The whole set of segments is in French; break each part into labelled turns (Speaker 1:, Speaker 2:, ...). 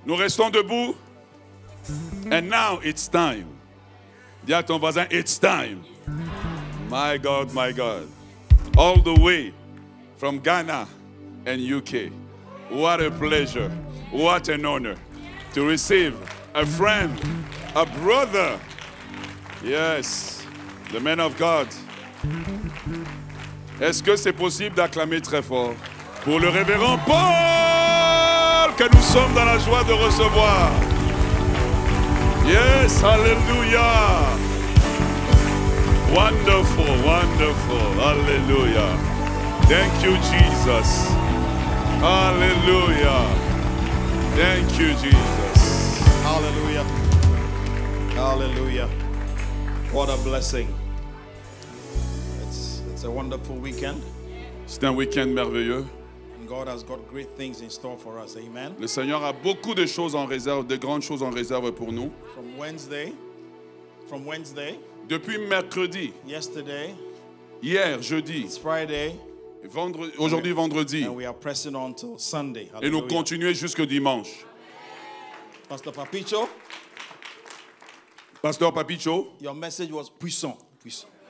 Speaker 1: Nous restons debout. And now it's time. Dis à ton voisin, it's time. My God, my God. All the way from Ghana and UK. What a pleasure. What an honor to receive a friend, a brother. Yes, the man of God. Est-ce que c'est possible d'acclamer très fort pour le révérend Paul que nous sommes dans la joie de recevoir? Yes, hallelujah. Wonderful, wonderful, hallelujah. Thank you, Jesus. Hallelujah. Thank you, Jesus.
Speaker 2: Hallelujah. Hallelujah. What a blessing. It's a wonderful weekend.
Speaker 1: C'est un week-end merveilleux.
Speaker 2: And God has got great things in store for us. Amen.
Speaker 1: Le Seigneur a beaucoup de choses en réserve, de grandes choses en réserve pour nous.
Speaker 2: From Wednesday,
Speaker 1: Depuis mercredi,
Speaker 2: yesterday,
Speaker 1: hier, jeudi,
Speaker 2: it's Friday,
Speaker 1: aujourd'hui vendredi,
Speaker 2: and we are pressing on till Sunday.
Speaker 1: et nous
Speaker 2: Hallelujah.
Speaker 1: continuons jusqu'au dimanche.
Speaker 2: Pastor Papicho,
Speaker 1: Pasteur Papicho,
Speaker 2: your message was puissant.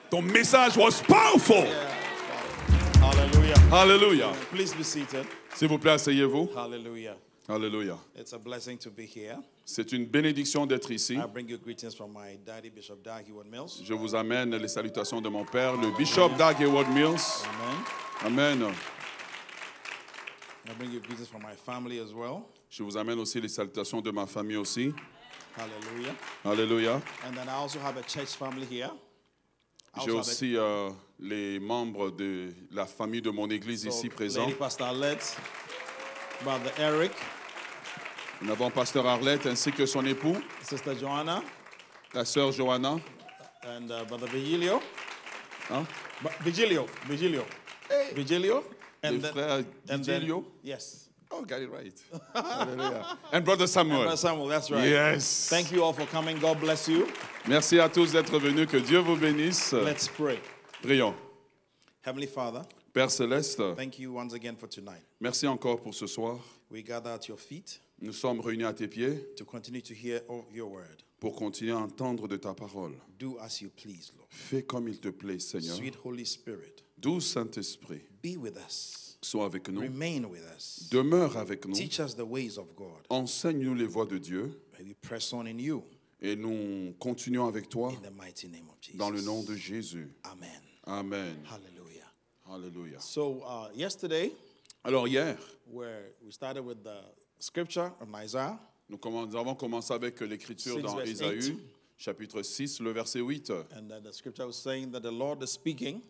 Speaker 1: ton message was powerful.
Speaker 2: Hallelujah.
Speaker 1: Hallelujah.
Speaker 2: Please be seated.
Speaker 1: S'il vous plaît, asseyez-vous.
Speaker 2: Hallelujah.
Speaker 1: Hallelujah.
Speaker 2: It's a blessing to be here.
Speaker 1: C'est une bénédiction d'être ici.
Speaker 2: I bring you greetings from my daddy, Bishop Dag Heward-Mills.
Speaker 1: Je vous amène les salutations de mon père, le Bishop Dag Heward-Mills.
Speaker 2: Amen.
Speaker 1: Amen.
Speaker 2: I bring you greetings from my family as well.
Speaker 1: Je vous amène aussi les salutations de ma famille aussi.
Speaker 2: Hallelujah.
Speaker 1: Alléluia.
Speaker 2: And then I also have a church family here. I
Speaker 1: J'ai
Speaker 2: also have
Speaker 1: aussi les membres de la famille de mon église ici présents.
Speaker 2: Lady Pastor Arlette, Brother Eric,
Speaker 1: Nous avons Pasteur Arlette ainsi que son époux,
Speaker 2: Sister Joanna,
Speaker 1: la sœur Johanna.
Speaker 2: and Brother Vigilio.
Speaker 1: Hein?
Speaker 2: Vigilio. Vigilio.
Speaker 1: Le
Speaker 2: And then,
Speaker 1: frère
Speaker 2: and then-
Speaker 1: Vigilio.
Speaker 2: yes.
Speaker 1: Oh, got it right. Hallelujah. And Brother Samuel.
Speaker 2: Brother Samuel, that's right.
Speaker 1: Yes.
Speaker 2: Thank you all for coming. God bless you.
Speaker 1: Merci à tous d'être venus. Que Dieu vous bénisse.
Speaker 2: Let's pray.
Speaker 1: Prions.
Speaker 2: Heavenly Father,
Speaker 1: Père Céleste,
Speaker 2: thank you once again for tonight.
Speaker 1: merci encore pour ce soir.
Speaker 2: We gather at your feet
Speaker 1: Nous sommes réunis à tes pieds
Speaker 2: to continue to hear of your word.
Speaker 1: pour continuer à entendre de ta parole.
Speaker 2: Do as you please, Lord.
Speaker 1: Fais comme il te plaît, Seigneur.
Speaker 2: Sweet Holy Spirit,
Speaker 1: Doux Saint-Esprit,
Speaker 2: be with us.
Speaker 1: sois avec nous.
Speaker 2: Remain with us.
Speaker 1: Demeure avec nous.
Speaker 2: Teach us the ways of God.
Speaker 1: Enseigne-nous les voies de Dieu.
Speaker 2: May we press on in you.
Speaker 1: Et nous continuons avec toi
Speaker 2: In the mighty name of Jesus.
Speaker 1: dans le nom de Jésus.
Speaker 2: Amen.
Speaker 1: Amen.
Speaker 2: Hallelujah.
Speaker 1: Alléluia.
Speaker 2: So yesterday,
Speaker 1: Alors hier,
Speaker 2: where we started with the scripture of Isaiah,
Speaker 1: nous avons commencé avec l'écriture
Speaker 2: 6
Speaker 1: dans
Speaker 2: verse
Speaker 1: Ésaü,
Speaker 2: 8.
Speaker 1: chapitre 6, le verset 8.
Speaker 2: and the scripture was saying that the Lord is speaking,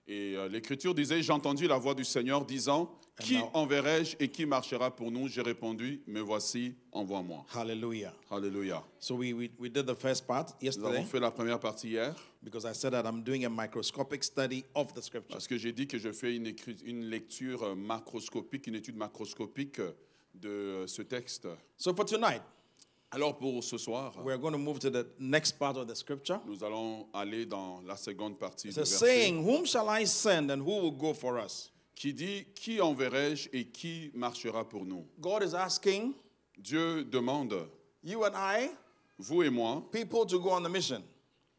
Speaker 1: Et l'écriture disait, j'ai entendu la voix du Seigneur disant, qui
Speaker 2: now-
Speaker 1: enverrai-je et qui marchera pour nous? J'ai répondu, me voici, envoie-moi.
Speaker 2: hallelujah.
Speaker 1: Alléluia.
Speaker 2: So we did the first part
Speaker 1: Nous avons
Speaker 2: yesterday
Speaker 1: fait la première partie hier,
Speaker 2: because I said that I'm doing a microscopic study of the scripture.
Speaker 1: parce que j'ai dit que je fais une lecture macroscopique, une étude macroscopique de ce texte.
Speaker 2: So for tonight,
Speaker 1: Alors pour ce soir,
Speaker 2: we're going to move to the next part of the scripture.
Speaker 1: nous allons aller dans la seconde partie
Speaker 2: It's
Speaker 1: du
Speaker 2: a
Speaker 1: verset,
Speaker 2: saying, whom shall I send and who will go for us?
Speaker 1: qui dit, qui enverrai-je et qui marchera pour nous?
Speaker 2: God is asking
Speaker 1: Dieu demande,
Speaker 2: you and I,
Speaker 1: vous et moi,
Speaker 2: people, to go on the mission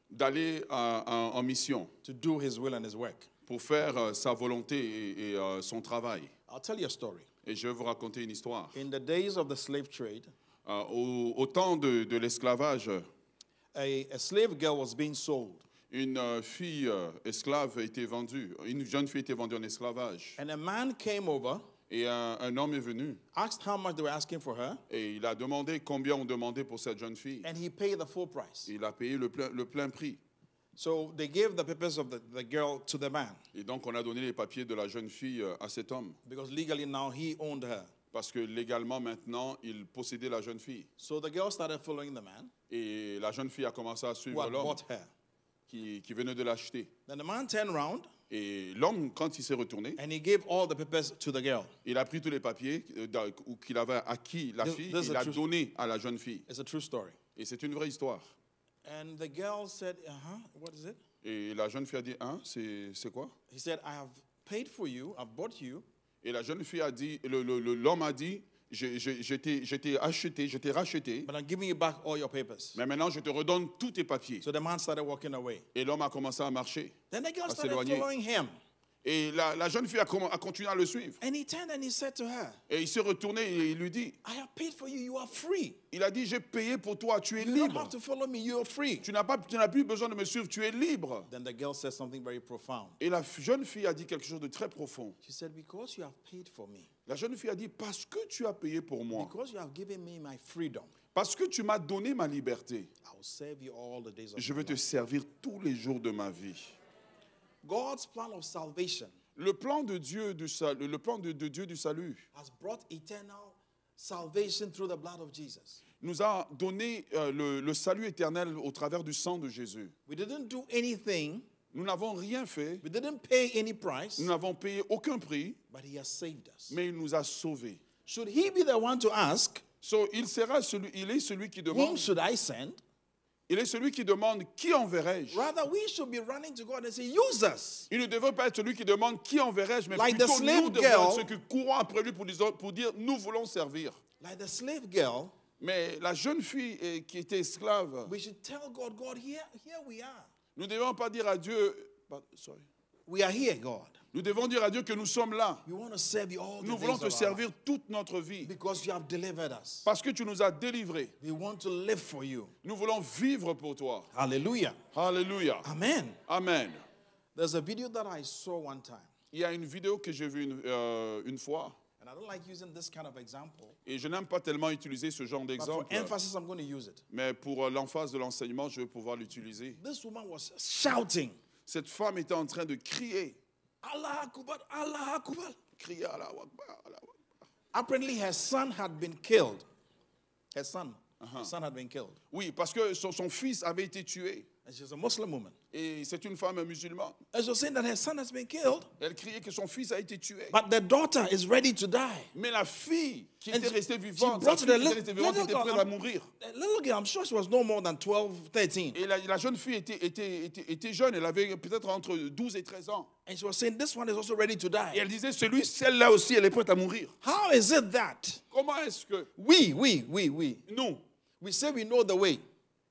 Speaker 1: d'aller en mission
Speaker 2: to do his will and his work.
Speaker 1: pour faire sa volonté et son travail.
Speaker 2: I'll tell you a story.
Speaker 1: Et je vais vous raconter une histoire.
Speaker 2: In the days of the slave trade,
Speaker 1: Au temps de l'esclavage,
Speaker 2: a slave girl was being sold.
Speaker 1: une fille esclave a été vendue, une jeune fille a été vendue en esclavage.
Speaker 2: And a man came over,
Speaker 1: Et un homme est venu
Speaker 2: asked how much they were asking for her,
Speaker 1: et il a demandé combien on demandait pour cette jeune fille.
Speaker 2: and he paid the full price.
Speaker 1: Il a payé le plein prix.
Speaker 2: So they gave the papers of the girl to the man
Speaker 1: Et donc on a donné les papiers de la jeune fille à cet homme.
Speaker 2: because legally now he owned her.
Speaker 1: Parce que légalement maintenant, il possédait la jeune fille.
Speaker 2: So the girl started following the man
Speaker 1: Et la jeune fille a commencé à
Speaker 2: who
Speaker 1: suivre
Speaker 2: had
Speaker 1: l'homme
Speaker 2: bought her.
Speaker 1: qui venait de l'acheter.
Speaker 2: Then the man turned around
Speaker 1: Et l'homme, quand il s'est retourné,
Speaker 2: and he gave all the papers to the girl.
Speaker 1: il a pris tous les papiers qu'il avait acquis la fille,
Speaker 2: This is
Speaker 1: il
Speaker 2: a
Speaker 1: a
Speaker 2: true-
Speaker 1: donné à la jeune fille.
Speaker 2: It's a true story.
Speaker 1: Et c'est une vraie histoire.
Speaker 2: And the girl said, what is it?
Speaker 1: Et la jeune fille a dit, hein, c'est quoi?
Speaker 2: He said, I have paid for you, I've bought you,
Speaker 1: Et la jeune fille a dit, l'homme a dit, je t'ai acheté, je t'ai racheté,
Speaker 2: but I'm giving you back all your papers.
Speaker 1: mais maintenant je te redonne tous tes papiers.
Speaker 2: So the man started walking away.
Speaker 1: Et l'homme a commencé à marcher.
Speaker 2: Then the girl
Speaker 1: À
Speaker 2: started
Speaker 1: s'éloigner.
Speaker 2: following him.
Speaker 1: Et la jeune fille a continué à le suivre.
Speaker 2: And he turned and he said to her,
Speaker 1: Et il s'est retourné et il lui dit,
Speaker 2: I have paid for you, you are free.
Speaker 1: il a dit, j'ai payé pour toi, tu es
Speaker 2: You don't
Speaker 1: libre.
Speaker 2: have to follow me, you are free.
Speaker 1: Tu n'as plus besoin de me suivre, tu es libre.
Speaker 2: Then the girl said something very profound.
Speaker 1: Et la jeune fille a dit quelque chose de très profond.
Speaker 2: She said, because you have paid for me,
Speaker 1: La jeune fille a dit, parce que tu as payé pour moi,
Speaker 2: because you have given me my freedom,
Speaker 1: parce que tu m'as donné ma liberté,
Speaker 2: I will serve you all the days of
Speaker 1: je
Speaker 2: my
Speaker 1: vais te
Speaker 2: life.
Speaker 1: servir tous les jours de ma vie.
Speaker 2: God's plan of salvation
Speaker 1: Le plan de Dieu du salut, le plan de Dieu du salut
Speaker 2: has brought eternal salvation through the blood of Jesus.
Speaker 1: nous a donné le salut éternel au travers du sang de Jésus.
Speaker 2: We didn't do anything,
Speaker 1: Nous n'avons rien fait,
Speaker 2: we didn't pay any price,
Speaker 1: nous n'avons payé aucun prix,
Speaker 2: but he has saved us.
Speaker 1: mais il nous a sauvés.
Speaker 2: Should he be the one to ask,
Speaker 1: So, il est celui qui
Speaker 2: whom
Speaker 1: demande,
Speaker 2: should I send?
Speaker 1: il est celui qui demande qui enverrai-je.
Speaker 2: Rather, we should be running to God and say, use us.
Speaker 1: Il ne devrait pas être celui qui demande qui enverrai-je, mais
Speaker 2: Like the
Speaker 1: plutôt
Speaker 2: slave
Speaker 1: nous devons être
Speaker 2: girl.
Speaker 1: ceux qui courons après lui pour dire nous voulons servir.
Speaker 2: Like the slave girl,
Speaker 1: Mais la jeune fille qui était esclave,
Speaker 2: we should tell God, God, here we are.
Speaker 1: nous ne devons pas dire à Dieu, sorry.
Speaker 2: We are here, God.
Speaker 1: Nous devons dire à Dieu que nous sommes là.
Speaker 2: We want to serve you all the
Speaker 1: Nous
Speaker 2: days
Speaker 1: voulons
Speaker 2: of
Speaker 1: te
Speaker 2: our
Speaker 1: servir
Speaker 2: life.
Speaker 1: toute notre vie
Speaker 2: Because you have delivered us.
Speaker 1: parce que tu nous as délivrés.
Speaker 2: We want to live for you.
Speaker 1: Nous voulons vivre pour toi.
Speaker 2: Hallelujah.
Speaker 1: Alléluia.
Speaker 2: Amen.
Speaker 1: Amen.
Speaker 2: There's a video that I saw one time,
Speaker 1: Il y a une vidéo que j'ai vue une fois
Speaker 2: and I don't like using this kind of example,
Speaker 1: et je n'aime pas tellement utiliser ce genre
Speaker 2: but for
Speaker 1: d'exemple,
Speaker 2: emphasis, I'm going to use it.
Speaker 1: mais pour l'emphase de l'enseignement, je vais pouvoir l'utiliser.
Speaker 2: This woman was shouting,
Speaker 1: Cette femme était en train de crier,
Speaker 2: Allah Akbar, Allah Akbar.
Speaker 1: crier Allah Akbar, Allah Akbar.
Speaker 2: Apparently, her son had been killed. Her son had been killed.
Speaker 1: Oui, parce que son fils avait été tué
Speaker 2: And she's a Muslim woman.
Speaker 1: et c'est une femme musulmane.
Speaker 2: And she was saying that her son has been killed,
Speaker 1: Elle criait que son fils a été tué.
Speaker 2: but the daughter is ready to die.
Speaker 1: Mais la fille qui
Speaker 2: And
Speaker 1: était
Speaker 2: she-
Speaker 1: restée
Speaker 2: she
Speaker 1: vivante,
Speaker 2: brought
Speaker 1: sa
Speaker 2: the
Speaker 1: fille qui était restée vivante
Speaker 2: little
Speaker 1: était
Speaker 2: girl,
Speaker 1: prête à mourir.
Speaker 2: The little girl, I'm sure she was no more than 12, 13.
Speaker 1: Et la jeune fille était jeune, elle avait peut-être entre 12 et 13 ans.
Speaker 2: And she was saying, this one is also ready to
Speaker 1: Et
Speaker 2: die.
Speaker 1: elle disait, celle-là aussi, elle est prête à mourir.
Speaker 2: How is it that
Speaker 1: Comment est-ce que
Speaker 2: we say we know the way,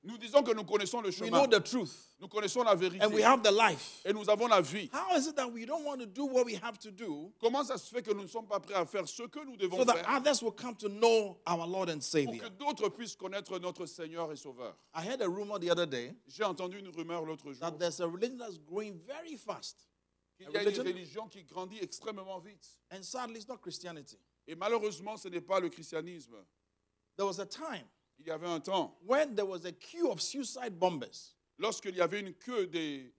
Speaker 1: nous disons que nous connaissons le
Speaker 2: we
Speaker 1: chemin,
Speaker 2: know the truth,
Speaker 1: nous connaissons la vérité,
Speaker 2: and we have the life?
Speaker 1: et nous avons la vie.
Speaker 2: How is it that we don't want to do what we have to do
Speaker 1: Comment ça se fait que nous ne sommes pas prêts à faire ce que nous devons
Speaker 2: so that
Speaker 1: faire
Speaker 2: others will come to know our Lord and
Speaker 1: pour
Speaker 2: Savior?
Speaker 1: que d'autres puissent connaître notre Seigneur et Sauveur?
Speaker 2: I heard a rumor the other day
Speaker 1: J'ai entendu une rumeur l'autre jour
Speaker 2: that there's a religion that's growing very fast.
Speaker 1: qu'il y a une religion qui grandit extrêmement vite.
Speaker 2: And sadly, it's not Christianity.
Speaker 1: Et malheureusement, ce n'est pas le christianisme.
Speaker 2: There was a time
Speaker 1: Il y avait un temps,
Speaker 2: when there was a queue of suicide bombers.
Speaker 1: lorsqu'il y avait une queue des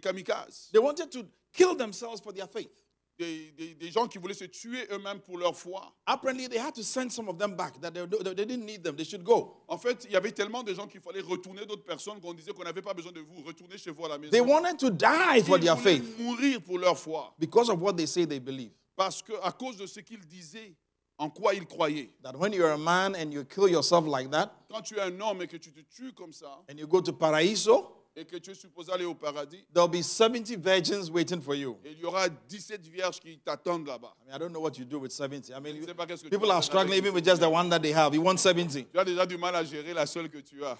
Speaker 1: kamikazes,
Speaker 2: They wanted to kill themselves for their faith.
Speaker 1: des gens qui voulaient se tuer eux-mêmes pour leur foi.
Speaker 2: Apparently, they had to send some of them back, that they didn't need them. They should go.
Speaker 1: En fait, il y avait tellement de gens qu'il fallait retourner d'autres personnes qu'on disait qu'on n'avait pas besoin de vous. Retournez chez vous à la maison.
Speaker 2: They wanted to die for
Speaker 1: Ils
Speaker 2: their
Speaker 1: voulaient
Speaker 2: faith
Speaker 1: mourir pour leur foi.
Speaker 2: because of what they say they believe.
Speaker 1: Parce qu'à cause de ce qu'ils disaient, en quoi ils croyaient.
Speaker 2: That when you're a man and you kill yourself like that,
Speaker 1: Quand tu es un homme et que tu te tues comme ça,
Speaker 2: and you go to Paraíso,
Speaker 1: et que tu es supposé aller au paradis,
Speaker 2: there'll be 70 virgins waiting for you.
Speaker 1: et il y aura 17 vierges qui t'attendent là-bas.
Speaker 2: I don't know what you do with 70. I mean,
Speaker 1: Je ne sais pas qu'est-ce que
Speaker 2: people
Speaker 1: tu
Speaker 2: are
Speaker 1: fais
Speaker 2: struggling
Speaker 1: avec
Speaker 2: even with just the one that they have. You want 70.
Speaker 1: Tu as déjà du mal à gérer la seule que tu as.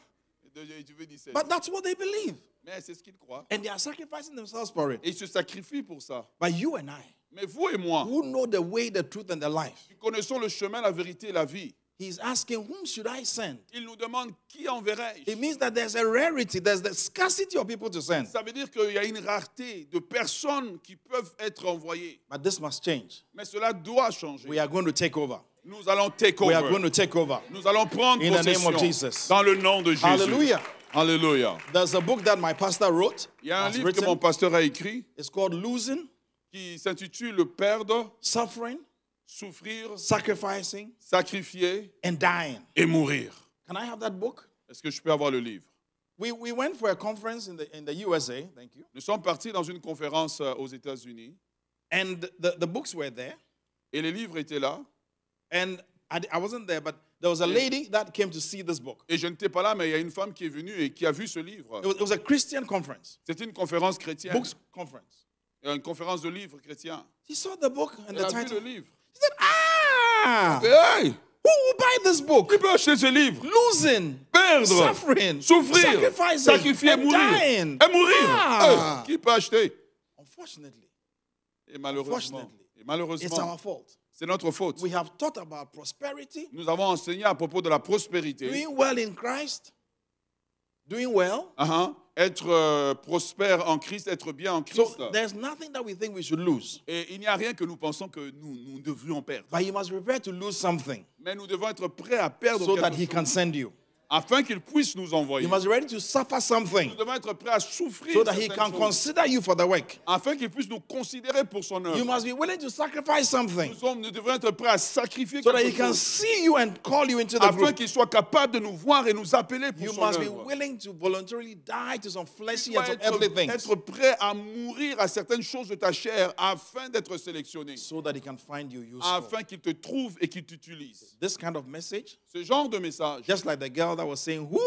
Speaker 1: Et tu veux 17.
Speaker 2: But that's what they believe.
Speaker 1: Mais c'est ce qu'ils croient.
Speaker 2: And they are sacrificing themselves for it.
Speaker 1: Et ils se sacrifient pour ça.
Speaker 2: But you and I,
Speaker 1: Mais vous et moi,
Speaker 2: who know the way, the truth, and the life,
Speaker 1: qui connaissons le chemin, la vérité et la vie,
Speaker 2: he's asking, whom should I send?
Speaker 1: il nous demande qui enverrai-je.
Speaker 2: It means that there's a rarity, there's the scarcity of people to send.
Speaker 1: Ça veut dire qu'il y a une rareté de personnes qui peuvent être envoyées.
Speaker 2: But this must change.
Speaker 1: Mais cela doit changer.
Speaker 2: We are going to take over.
Speaker 1: Nous allons take
Speaker 2: We are
Speaker 1: over.
Speaker 2: going to take over.
Speaker 1: Nous allons prendre
Speaker 2: In the name
Speaker 1: possession
Speaker 2: of Jesus.
Speaker 1: dans le nom de Jésus.
Speaker 2: Hallelujah.
Speaker 1: Alléluia.
Speaker 2: There's a book that my pastor wrote.
Speaker 1: Il y a un
Speaker 2: has
Speaker 1: livre que
Speaker 2: written.
Speaker 1: mon pasteur a écrit
Speaker 2: It's called Losing,
Speaker 1: qui s'intitule Le perdre,
Speaker 2: Suffering,
Speaker 1: souffrir,
Speaker 2: Sacrificing,
Speaker 1: sacrifier
Speaker 2: and Dying.
Speaker 1: et mourir.
Speaker 2: Can I have that book?
Speaker 1: Est-ce que je peux avoir le livre?
Speaker 2: We went for a conference in the USA, thank you.
Speaker 1: Nous sommes partis dans une conférence aux États-Unis
Speaker 2: And the books were there.
Speaker 1: et les livres étaient là.
Speaker 2: And I wasn't there, but there was a lady that came to see this book.
Speaker 1: Et je n'étais pas là, mais il y a une femme qui est venue et qui a vu ce livre.
Speaker 2: It was a Christian conference,
Speaker 1: C'était une conférence chrétienne,
Speaker 2: books conference.
Speaker 1: une conférence de livres chrétiens.
Speaker 2: She saw the book and
Speaker 1: Elle
Speaker 2: the
Speaker 1: a vu le
Speaker 2: title.
Speaker 1: livre.
Speaker 2: She said, Ah!
Speaker 1: Hey,
Speaker 2: Who will buy this book?
Speaker 1: qui peut acheter ce livre?
Speaker 2: Losing,
Speaker 1: Perdre,
Speaker 2: suffering,
Speaker 1: souffrir,
Speaker 2: sacrificing,
Speaker 1: sacrifier,
Speaker 2: and
Speaker 1: mourir.
Speaker 2: dying.
Speaker 1: Et mourir.
Speaker 2: Ah.
Speaker 1: Qui peut acheter?
Speaker 2: Unfortunately,
Speaker 1: Et malheureusement,
Speaker 2: it's our fault.
Speaker 1: c'est notre faute.
Speaker 2: We have taught about prosperity,
Speaker 1: Nous avons enseigné à propos de la prospérité.
Speaker 2: doing well in Christ, doing well.
Speaker 1: Être prospère en Christ, être bien en Christ.
Speaker 2: So there's nothing that we think we should lose.
Speaker 1: Et il n'y a rien que nous pensons que nous devrions perdre.
Speaker 2: But you must prepare to lose something
Speaker 1: Mais nous devons être prêts à perdre
Speaker 2: so
Speaker 1: quelque
Speaker 2: that He
Speaker 1: chose
Speaker 2: can send you.
Speaker 1: afin qu'il puisse nous envoyer.
Speaker 2: You must be ready to suffer something
Speaker 1: Nous devons être prêts à souffrir
Speaker 2: so that He
Speaker 1: certaines
Speaker 2: can
Speaker 1: choses,
Speaker 2: consider you for the work.
Speaker 1: afin qu'il puisse nous considérer pour son œuvre.
Speaker 2: You must be willing to sacrifice something
Speaker 1: Nous devons être prêts à sacrifier
Speaker 2: so that He
Speaker 1: quelque
Speaker 2: can
Speaker 1: chose
Speaker 2: see you and call you into the
Speaker 1: afin
Speaker 2: group.
Speaker 1: qu'il soit capable de nous voir et nous appeler pour
Speaker 2: You
Speaker 1: son
Speaker 2: must be
Speaker 1: œuvre.
Speaker 2: willing to voluntarily die to some
Speaker 1: Tu
Speaker 2: fleshy
Speaker 1: dois
Speaker 2: and some earthly things
Speaker 1: être prêt à mourir à certaines choses de ta chair afin d'être sélectionné,
Speaker 2: so that He can find you useful.
Speaker 1: afin qu'il te trouve et qu'il t'utilise.
Speaker 2: This kind of message,
Speaker 1: Ce genre de message,
Speaker 2: just like the girl that was saying, woo,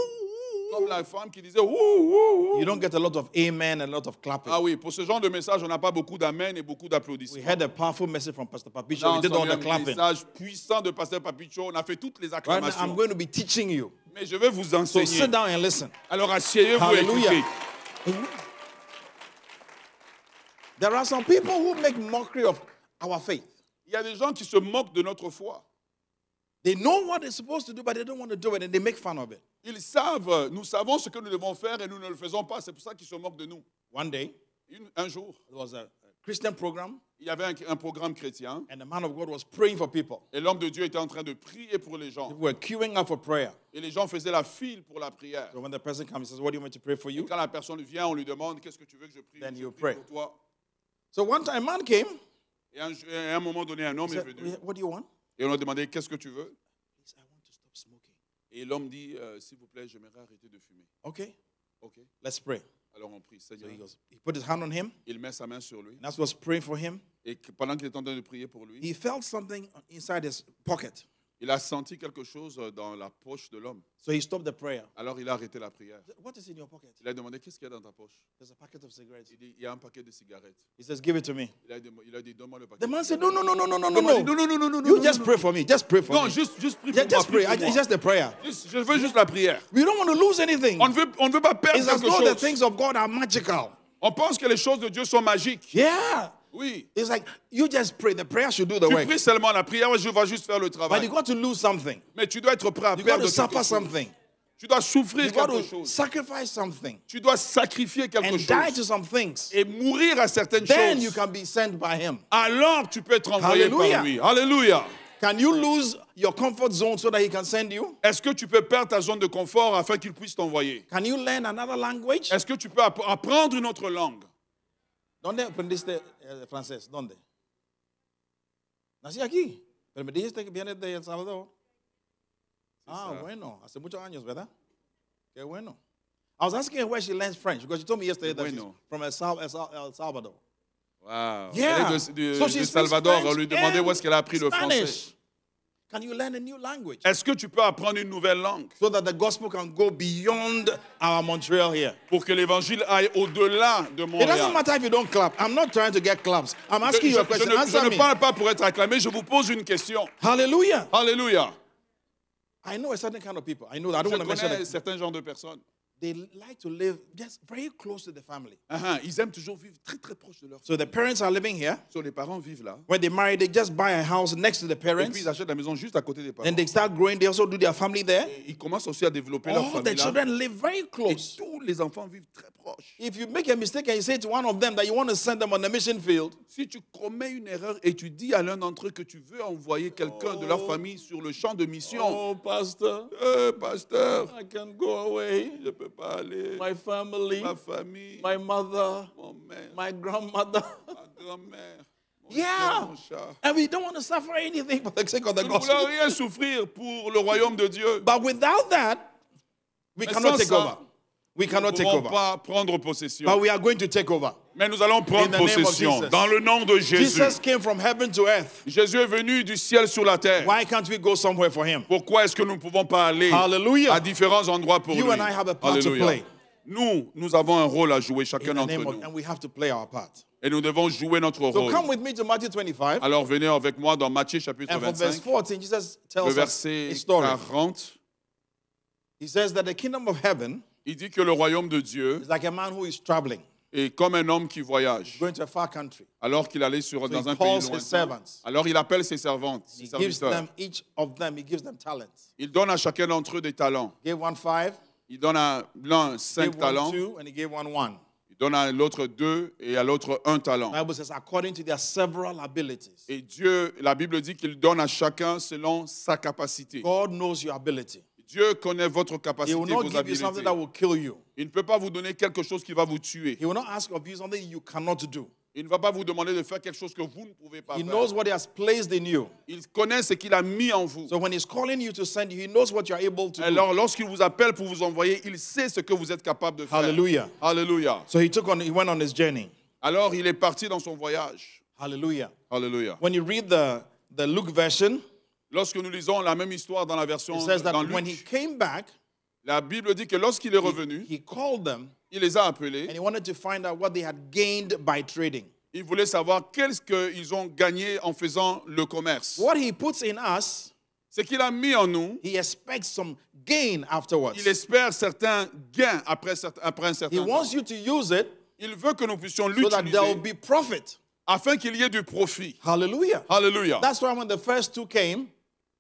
Speaker 1: comme la femme qui disait ouh, ouh, ouh.
Speaker 2: you don't get a lot of amen and a lot of clapping.
Speaker 1: Ah oui, pour ce genre de message, on n'a pas beaucoup d'amen et beaucoup
Speaker 2: We
Speaker 1: d'applaudissements.
Speaker 2: heard a powerful message from Pastor Papicho.
Speaker 1: Là,
Speaker 2: We did all the
Speaker 1: un
Speaker 2: clapping.
Speaker 1: message puissant de Pasteur Papicho. On a fait toutes les
Speaker 2: Right now, I'm
Speaker 1: acclamations.
Speaker 2: going to be teaching you.
Speaker 1: Mais je vais vous
Speaker 2: So
Speaker 1: enseigner.
Speaker 2: sit down and listen.
Speaker 1: Alors asseyez-vous et
Speaker 2: Hallelujah.
Speaker 1: écoutez.
Speaker 2: Amen. There are some people who make mockery of our faith.
Speaker 1: Il y a des gens qui se moquent de notre foi.
Speaker 2: They know what they're supposed to do, but they don't want to do it, and they make fun of it.
Speaker 1: Ils savent, nous savons ce que nous devons faire et nous ne le faisons pas. C'est pour ça qu'ils se moquent de nous.
Speaker 2: One day,
Speaker 1: Un jour,
Speaker 2: there was a Christian program,
Speaker 1: il y avait un programme chrétien
Speaker 2: and the man of God was praying for people.
Speaker 1: et l'homme de Dieu était en train de prier pour les gens.
Speaker 2: People were queuing up for prayer.
Speaker 1: Et les gens faisaient la file pour la prière.
Speaker 2: So when the person comes, he says, "What do you want me to pray for
Speaker 1: Et
Speaker 2: you?"
Speaker 1: quand la personne vient, on lui demande qu'est-ce que tu veux que je prie,
Speaker 2: Then
Speaker 1: Je
Speaker 2: you
Speaker 1: prie
Speaker 2: pray.
Speaker 1: pour toi.
Speaker 2: So one time, a man came.
Speaker 1: Et à un moment donné, un
Speaker 2: He
Speaker 1: homme est
Speaker 2: said,
Speaker 1: venu
Speaker 2: "What do you want?"
Speaker 1: et on lui a demandé qu'est-ce que tu veux.
Speaker 2: He said, "I want to stop smoking."
Speaker 1: Et l'homme dit s'il vous plaît, j'aimerais arrêter de fumer.
Speaker 2: Okay,
Speaker 1: Ok.
Speaker 2: let's pray.
Speaker 1: Alors on prie.
Speaker 2: So
Speaker 1: Seigneur,
Speaker 2: he put his hand on him,
Speaker 1: il met sa main sur lui
Speaker 2: and as he was praying for him,
Speaker 1: et pendant qu'il est en train de prier pour lui,
Speaker 2: he felt something inside his pocket.
Speaker 1: il a senti quelque chose dans la poche de l'homme.
Speaker 2: So he stopped the prayer.
Speaker 1: Alors il a arrêté la prière.
Speaker 2: What is in your pocket?
Speaker 1: Il a demandé qu'est-ce qu'il y a dans ta poche.
Speaker 2: There's a packet of cigarettes.
Speaker 1: Il dit il y a un paquet de cigarettes.
Speaker 2: He says, "Give it to me."
Speaker 1: Il a dit donne-moi le paquet.
Speaker 2: The man
Speaker 1: de
Speaker 2: said,
Speaker 1: cigarettes.
Speaker 2: "No, no, no, no, no, no,
Speaker 1: Non,
Speaker 2: no,
Speaker 1: non, non, non, non, non,
Speaker 2: You
Speaker 1: non,
Speaker 2: just
Speaker 1: non,
Speaker 2: pray for me. Just pray for
Speaker 1: non,
Speaker 2: me.
Speaker 1: juste prie pour
Speaker 2: Just
Speaker 1: moi.
Speaker 2: pray.
Speaker 1: Prie pour
Speaker 2: It's
Speaker 1: moi.
Speaker 2: just the prayer.
Speaker 1: Je veux juste la prière.
Speaker 2: We don't want to lose anything.
Speaker 1: On ne veut pas perdre
Speaker 2: It's as
Speaker 1: quelque
Speaker 2: though the
Speaker 1: chose.
Speaker 2: things of God are magical.
Speaker 1: On pense que les choses de Dieu sont magiques.
Speaker 2: Yeah.
Speaker 1: Oui.
Speaker 2: It's like you just pray. The prayer should do the
Speaker 1: Tu
Speaker 2: work.
Speaker 1: pries seulement la prière, je vais juste faire le
Speaker 2: But you
Speaker 1: travail.
Speaker 2: got to lose something.
Speaker 1: Mais tu dois être prêt à
Speaker 2: You got
Speaker 1: perdre
Speaker 2: to
Speaker 1: quelque
Speaker 2: suffer
Speaker 1: chose.
Speaker 2: something.
Speaker 1: Tu dois souffrir
Speaker 2: You got
Speaker 1: quelque
Speaker 2: to
Speaker 1: chose.
Speaker 2: sacrifice something
Speaker 1: Tu dois sacrifier quelque
Speaker 2: and die to
Speaker 1: chose
Speaker 2: some things.
Speaker 1: et mourir à certaines
Speaker 2: Then you
Speaker 1: choses.
Speaker 2: can be sent by Him.
Speaker 1: Alors tu peux être envoyé
Speaker 2: Hallelujah.
Speaker 1: par lui. Alléluia.
Speaker 2: Can you lose your comfort zone so that He can send you?
Speaker 1: Est-ce que tu peux perdre ta zone de confort afin qu'il puisse t'envoyer?
Speaker 2: Can you learn another language?
Speaker 1: Est-ce que tu peux apprendre une autre langue?
Speaker 2: ¿Dónde aprendiste francés? ¿Dónde? Nací aquí. Pero me dijiste que vienes de El Salvador. Ah, bueno. Hace muchos años, ¿verdad? Qué bueno. I was asking her where she learns French because she told me yesterday that she's
Speaker 1: Bueno.
Speaker 2: from El Salvador.
Speaker 1: Wow.
Speaker 2: Yeah.
Speaker 1: Elle est de
Speaker 2: So she
Speaker 1: de
Speaker 2: speaks
Speaker 1: Salvador.
Speaker 2: French
Speaker 1: On lui demandait
Speaker 2: and
Speaker 1: où est-ce qu'elle a appris le français.
Speaker 2: Spanish. Can you learn a new language
Speaker 1: Est-ce que tu peux apprendre une nouvelle langue
Speaker 2: so that the gospel can go beyond our Montreal here?
Speaker 1: pour que l'évangile aille au-delà de
Speaker 2: It doesn't
Speaker 1: Montréal?
Speaker 2: matter if you don't clap. I'm not trying to get claps. I'm asking you a question.
Speaker 1: je
Speaker 2: Answer
Speaker 1: ne
Speaker 2: me.
Speaker 1: parle pas pour être acclamé, je vous pose une question.
Speaker 2: Hallelujah.
Speaker 1: Alléluia.
Speaker 2: I know a certain kind of people. I know that. I
Speaker 1: Je
Speaker 2: don't want to mention
Speaker 1: connais
Speaker 2: it.
Speaker 1: certains genres de personnes.
Speaker 2: They like to live just very close to the family.
Speaker 1: Ils aiment toujours vivre très très proche de leur
Speaker 2: So the parents are living here.
Speaker 1: So, les parents vivent là.
Speaker 2: When they marry, they just buy a house next to the
Speaker 1: Et puis
Speaker 2: parents.
Speaker 1: ils achètent la maison juste à côté des parents.
Speaker 2: Then they start growing. They also do their family there.
Speaker 1: Et ils commencent aussi à développer leur
Speaker 2: All the
Speaker 1: famille là.
Speaker 2: children live very
Speaker 1: Et
Speaker 2: close.
Speaker 1: tous les enfants vivent très proches.
Speaker 2: If you make a mistake and you say to one of them that you want to send them on a mission field,
Speaker 1: Si tu commets une erreur et tu dis à l'un d'entre eux que tu veux envoyer quelqu'un de leur famille sur le champ de mission,
Speaker 2: oh, pastor,
Speaker 1: pasteur,
Speaker 2: I can go away.
Speaker 1: je ne peux pas aller.
Speaker 2: My family,
Speaker 1: Ma famille,
Speaker 2: my mother,
Speaker 1: mon mère,
Speaker 2: my grandmother.
Speaker 1: ma grand-mère, mon
Speaker 2: Yeah.
Speaker 1: chien, mon chat.
Speaker 2: And we don't want to suffer anything for the sake of the
Speaker 1: Nous ne voulons
Speaker 2: gospel.
Speaker 1: rien souffrir pour le royaume de Dieu.
Speaker 2: But without that, we
Speaker 1: Mais
Speaker 2: cannot
Speaker 1: sans
Speaker 2: take
Speaker 1: ça,
Speaker 2: over. We
Speaker 1: Nous
Speaker 2: cannot
Speaker 1: ne
Speaker 2: take
Speaker 1: pourrons
Speaker 2: over.
Speaker 1: pas prendre possession.
Speaker 2: But we are going to take over.
Speaker 1: Mais nous allons
Speaker 2: In
Speaker 1: prendre
Speaker 2: the name of
Speaker 1: possession
Speaker 2: Jesus.
Speaker 1: dans le nom de Jésus.
Speaker 2: Jesus came from heaven to earth.
Speaker 1: Jésus est venu du ciel sur la terre.
Speaker 2: Why can't we go somewhere for him?
Speaker 1: Pourquoi est-ce que nous ne pouvons pas aller
Speaker 2: Hallelujah.
Speaker 1: à différents endroits pour
Speaker 2: You
Speaker 1: lui?
Speaker 2: and I have a part to
Speaker 1: Alléluia.
Speaker 2: play.
Speaker 1: nous avons un rôle à jouer,
Speaker 2: in
Speaker 1: chacun
Speaker 2: the
Speaker 1: d'entre
Speaker 2: name
Speaker 1: nous.
Speaker 2: of, and we have to play our part.
Speaker 1: Et nous devons jouer notre
Speaker 2: So
Speaker 1: rôle.
Speaker 2: come with me to Matthew 25.
Speaker 1: Alors venez avec moi dans Matthieu chapitre
Speaker 2: And from verse
Speaker 1: 25,
Speaker 2: 14, Jesus
Speaker 1: le
Speaker 2: tells us
Speaker 1: verset
Speaker 2: a story.
Speaker 1: 40.
Speaker 2: He says that the kingdom of heaven
Speaker 1: Il dit que le royaume de Dieu
Speaker 2: is like a man who is traveling,
Speaker 1: est comme un homme qui voyage,
Speaker 2: going to a far country.
Speaker 1: alors qu'il allait dans
Speaker 2: he
Speaker 1: un pays
Speaker 2: calls his
Speaker 1: lointain.
Speaker 2: servants.
Speaker 1: Alors il appelle ses servantes, ses
Speaker 2: He gives
Speaker 1: serviteurs.
Speaker 2: them, each of them, he gives them talents.
Speaker 1: Il donne à chacun d'entre eux des talents.
Speaker 2: He gave one 5,
Speaker 1: Il donne à l'un 5
Speaker 2: gave one
Speaker 1: talents,
Speaker 2: 2, and he gave one 1.
Speaker 1: il donne à l'autre 2 et à l'autre 1 talent.
Speaker 2: The Bible says, according to their several abilities.
Speaker 1: Et Dieu, la Bible dit qu'il donne à chacun selon sa capacité.
Speaker 2: God knows your ability.
Speaker 1: Dieu connaît votre
Speaker 2: He
Speaker 1: capacité,
Speaker 2: will not
Speaker 1: vos
Speaker 2: give you something
Speaker 1: habiletés.
Speaker 2: that will kill you.
Speaker 1: Il ne peut pas vous donner quelque chose qui va vous tuer.
Speaker 2: He will not ask of you something you cannot do.
Speaker 1: Il ne va pas vous demander de faire quelque chose que vous ne pouvez pas
Speaker 2: He
Speaker 1: faire.
Speaker 2: knows what he has placed in you.
Speaker 1: Il connaît ce qu'il a mis en vous.
Speaker 2: So when he's calling you to send you, he knows what you are able to do.
Speaker 1: Alors, lorsqu'il vous appelle pour vous envoyer, il sait ce que vous êtes capable de faire.
Speaker 2: Hallelujah.
Speaker 1: Alléluia.
Speaker 2: So he went on his journey.
Speaker 1: Alors, il est parti dans son voyage.
Speaker 2: Hallelujah.
Speaker 1: Alléluia.
Speaker 2: When you read the Luke version,
Speaker 1: Lorsque nous lisons la même histoire dans la version
Speaker 2: it says that
Speaker 1: dans
Speaker 2: when he
Speaker 1: Luc,
Speaker 2: came back,
Speaker 1: la Bible dit que lorsqu'il est revenu,
Speaker 2: he called them
Speaker 1: il les a
Speaker 2: and
Speaker 1: appelés.
Speaker 2: he wanted to find out what they had gained by trading.
Speaker 1: Il voulait savoir qu'est-ce qu'ils ont gagné en faisant le commerce.
Speaker 2: What he puts in us,
Speaker 1: Ce qu'il a mis en nous,
Speaker 2: he expects some gain afterwards.
Speaker 1: il espère certains gains après un certain
Speaker 2: He
Speaker 1: temps.
Speaker 2: wants you to use it
Speaker 1: Il veut que nous puissions
Speaker 2: so that there will
Speaker 1: l'utiliser
Speaker 2: be profit.
Speaker 1: afin qu'il y ait du profit.
Speaker 2: Hallelujah.
Speaker 1: Alléluia.
Speaker 2: That's why when the first two came,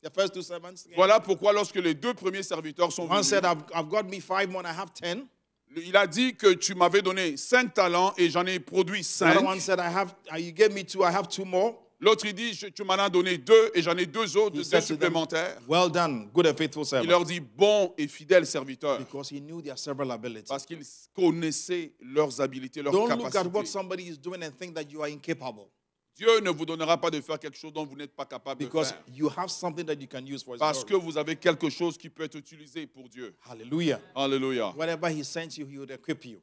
Speaker 2: the first two servants came,
Speaker 1: Voilà pourquoi lorsque les 2 premiers serviteurs sont
Speaker 2: one
Speaker 1: venus,
Speaker 2: said, I've got me 5 more and I have 10.
Speaker 1: il a dit que tu m'avais donné 5 talents et j'en ai produit
Speaker 2: The other one
Speaker 1: 5.
Speaker 2: said, you gave me 2, I have 2 more.
Speaker 1: L'autre, il dit, tu m'en as donné 2 et j'en ai 2 autres,
Speaker 2: He
Speaker 1: 2
Speaker 2: said to them,
Speaker 1: supplémentaires.
Speaker 2: well done, good and faithful
Speaker 1: Il
Speaker 2: servant.
Speaker 1: leur dit, bon et fidèle serviteur,
Speaker 2: Because he knew their several abilities.
Speaker 1: parce qu'ils connaissaient leurs habiletés, leurs
Speaker 2: Don't look at what
Speaker 1: capacités.
Speaker 2: somebody is doing and think that you are incapable.
Speaker 1: Dieu ne vous donnera pas de faire quelque chose dont vous n'êtes pas capable de
Speaker 2: Because
Speaker 1: faire.
Speaker 2: you have something that you can use for his
Speaker 1: Parce que
Speaker 2: glory.
Speaker 1: vous avez quelque chose qui peut être utilisé pour Dieu.
Speaker 2: Hallelujah.
Speaker 1: Alléluia.
Speaker 2: Whatever he sends you, he will equip you.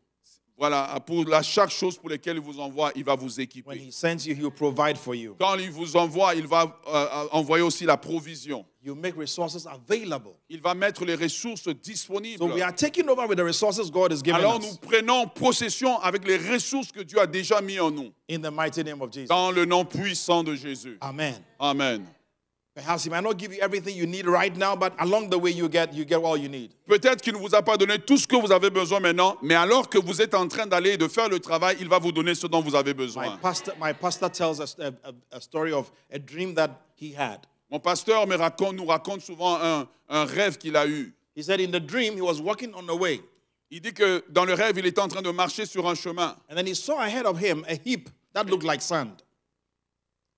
Speaker 1: Voilà, pour chaque chose pour laquelle il vous envoie, il va vous
Speaker 2: When
Speaker 1: équiper.
Speaker 2: he sends you, he will provide for you.
Speaker 1: Quand il vous envoie, il va envoyer aussi la provision.
Speaker 2: You make resources available.
Speaker 1: Il va mettre les ressources
Speaker 2: So
Speaker 1: disponibles.
Speaker 2: we are taking over with the resources God has given
Speaker 1: Alors nous
Speaker 2: us.
Speaker 1: prenons possession avec les ressources que Dieu a déjà mis en nous.
Speaker 2: In the mighty name of Jesus.
Speaker 1: Dans le nom puissant de Jésus.
Speaker 2: Amen.
Speaker 1: Amen.
Speaker 2: Perhaps he might not give you everything you need right now, but along the way you get all you need.
Speaker 1: Peut-être qu'il ne vous a pas donné tout ce que vous avez besoin maintenant, mais alors que vous êtes en train d'aller et de faire le travail, il va vous donner ce dont vous avez besoin.
Speaker 2: My pastor tells us a story of a dream that he had.
Speaker 1: Mon pasteur nous raconte souvent un rêve qu'il a eu.
Speaker 2: He said in the dream he was walking on the way,
Speaker 1: Il dit que dans le rêve, il était en train de marcher sur un chemin.
Speaker 2: and then he saw ahead of him a heap that looked like sand.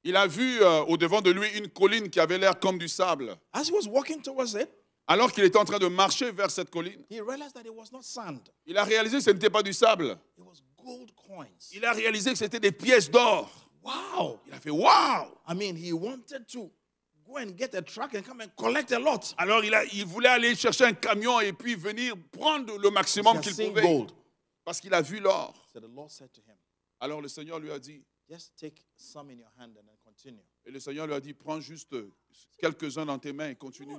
Speaker 1: Il a vu au devant de lui une colline qui avait l'air comme du sable.
Speaker 2: As he was walking towards it,
Speaker 1: Alors qu'il était en train de marcher vers cette colline,
Speaker 2: he realized that it was not sand.
Speaker 1: il a réalisé que ce n'était pas du sable.
Speaker 2: It was gold coins.
Speaker 1: Il a réalisé que c'était des pièces d'or.
Speaker 2: Wow.
Speaker 1: Il a fait « Waouh !»
Speaker 2: I mean, he wanted to go and get a truck and come and collect a lot.
Speaker 1: Alors il voulait aller chercher un camion et puis venir prendre le maximum
Speaker 2: He has
Speaker 1: qu'il
Speaker 2: seen
Speaker 1: pouvait.
Speaker 2: gold.
Speaker 1: Parce qu'il a vu l'or.
Speaker 2: So the Lord said to him,
Speaker 1: Alors le Seigneur lui a dit,
Speaker 2: just take some in your hand and then continue.
Speaker 1: et le Seigneur lui a dit, prends juste quelques-uns dans tes mains et continue.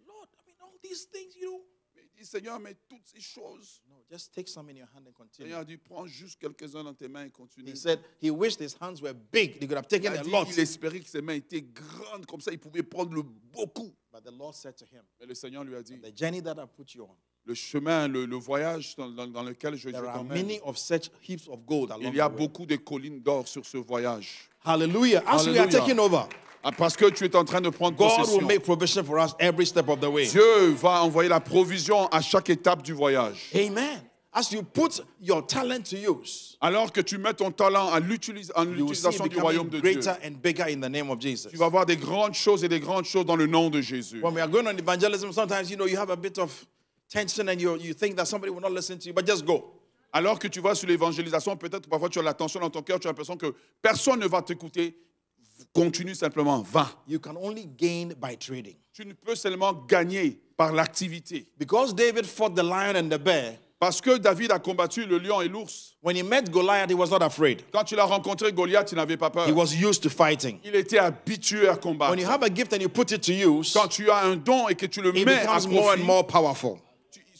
Speaker 2: Lord, I mean, all these things, you know.
Speaker 1: Mais il dit, Seigneur, mais toutes ces choses.
Speaker 2: No, just take some in your hand and
Speaker 1: Le
Speaker 2: continue.
Speaker 1: Seigneur a dit, prends juste quelques-uns dans tes mains et continue.
Speaker 2: He said he wished his hands were big. He could have
Speaker 1: Il
Speaker 2: taken
Speaker 1: a
Speaker 2: a
Speaker 1: dit,
Speaker 2: lot.
Speaker 1: il espérait que ses mains étaient grandes, comme ça il pouvait prendre le beaucoup.
Speaker 2: But the Lord said to him,
Speaker 1: Et le Seigneur lui a dit,
Speaker 2: the journey that I put you on,
Speaker 1: le chemin, le voyage dans lequel je
Speaker 2: there are
Speaker 1: t'emmène,
Speaker 2: many of such heaps of gold along
Speaker 1: il y a
Speaker 2: the way.
Speaker 1: beaucoup de collines d'or sur ce voyage.
Speaker 2: Hallelujah. As we are
Speaker 1: Hallelujah.
Speaker 2: taking over,
Speaker 1: Ah, parce que tu es en train de prendre
Speaker 2: God will
Speaker 1: possession.
Speaker 2: make provision for us every step of the way.
Speaker 1: Dieu va envoyer la provision à chaque étape du voyage.
Speaker 2: Amen. As you put your talent to use,
Speaker 1: Alors que tu mets ton talent en
Speaker 2: you will see
Speaker 1: l'utilisation
Speaker 2: it
Speaker 1: du royaume
Speaker 2: becoming
Speaker 1: de Dieu,
Speaker 2: greater and bigger in the name of Jesus.
Speaker 1: tu vas voir des grandes choses et des grandes choses dans le nom de Jésus.
Speaker 2: When we are going on evangelism, sometimes you have a bit of tension and you think that somebody will not listen to you, but just go.
Speaker 1: Alors que tu vas sur l'évangélisation, peut-être que parfois tu as la tension dans ton cœur, tu as l'impression que personne ne va t'écouter. Continue simplement, va.
Speaker 2: You can only gain by trading.
Speaker 1: Tu ne peux seulement gagner par l'activité.
Speaker 2: Because David fought the lion and the bear,
Speaker 1: Parce que David a combattu le lion et l'ours.
Speaker 2: when he met Goliath, he was not afraid.
Speaker 1: Quand il a rencontré Goliath, il n'avait pas peur.
Speaker 2: He was used to fighting.
Speaker 1: Il était habitué à combattre.
Speaker 2: When you have a gift and you put it to use,
Speaker 1: Quand tu as un don et que tu le
Speaker 2: it
Speaker 1: mets à
Speaker 2: becomes more and
Speaker 1: profit,
Speaker 2: more powerful.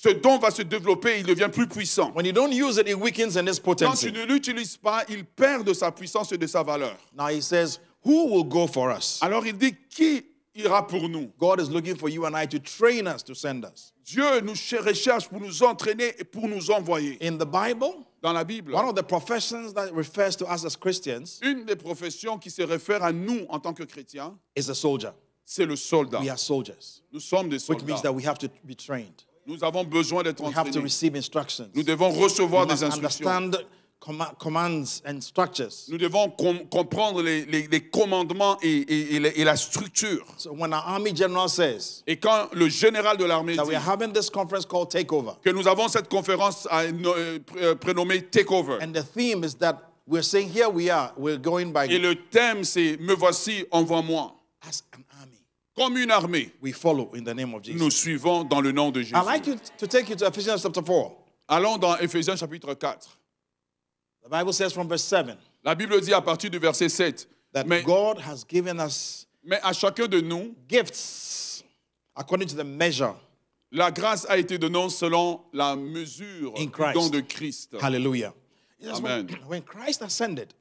Speaker 1: ce don va se développer, il devient plus puissant.
Speaker 2: When you don't use it, it weakens in its
Speaker 1: Quand tu
Speaker 2: potency.
Speaker 1: ne l'utilises pas, il perd de sa puissance et de sa valeur.
Speaker 2: Now he says, who will go for us?
Speaker 1: Alors il dit, qui ira pour nous?
Speaker 2: God is looking for you and I to train us, to send us.
Speaker 1: Dieu nous recherche pour nous entraîner et pour nous envoyer.
Speaker 2: In the Bible,
Speaker 1: Dans la Bible,
Speaker 2: one of the professions that refers to us as Christians
Speaker 1: une des professions qui se réfère à nous en tant que chrétiens,
Speaker 2: is a soldier.
Speaker 1: c'est le soldat.
Speaker 2: We are soldiers,
Speaker 1: Nous sommes des
Speaker 2: which means
Speaker 1: soldats.
Speaker 2: that we have to be trained.
Speaker 1: Nous avons besoin d'être
Speaker 2: We have to
Speaker 1: entraînés.
Speaker 2: receive instructions.
Speaker 1: Nous devons
Speaker 2: We
Speaker 1: recevoir des
Speaker 2: must
Speaker 1: instructions.
Speaker 2: understand commands and structures.
Speaker 1: Nous devons comprendre les commandements et la structure.
Speaker 2: So when our army general says
Speaker 1: Et quand le général de l'armée
Speaker 2: that we
Speaker 1: dit
Speaker 2: are having this conference called Takeover,
Speaker 1: que nous avons cette conférence prénommée Takeover,
Speaker 2: and the theme is that we're saying here we are, we're going by
Speaker 1: et le thème c'est Me voici, envoie-moi.
Speaker 2: as an army.
Speaker 1: Comme une armée,
Speaker 2: We follow in the name of Jesus.
Speaker 1: nous suivons dans le nom de Jésus.
Speaker 2: I'd like you to take you to Ephesians chapter 4.
Speaker 1: Allons dans Éphésiens chapitre 4.
Speaker 2: The Bible says from verse 7
Speaker 1: La Bible dit à partir du verset 7,
Speaker 2: that
Speaker 1: mais
Speaker 2: God has given us
Speaker 1: à chacun de nous,
Speaker 2: gifts according to the measure.
Speaker 1: la grâce a été donnée selon la mesure
Speaker 2: In
Speaker 1: du
Speaker 2: Christ.
Speaker 1: don de Christ.
Speaker 2: Hallelujah. Yes,
Speaker 1: Amen.
Speaker 2: when Christ ascended,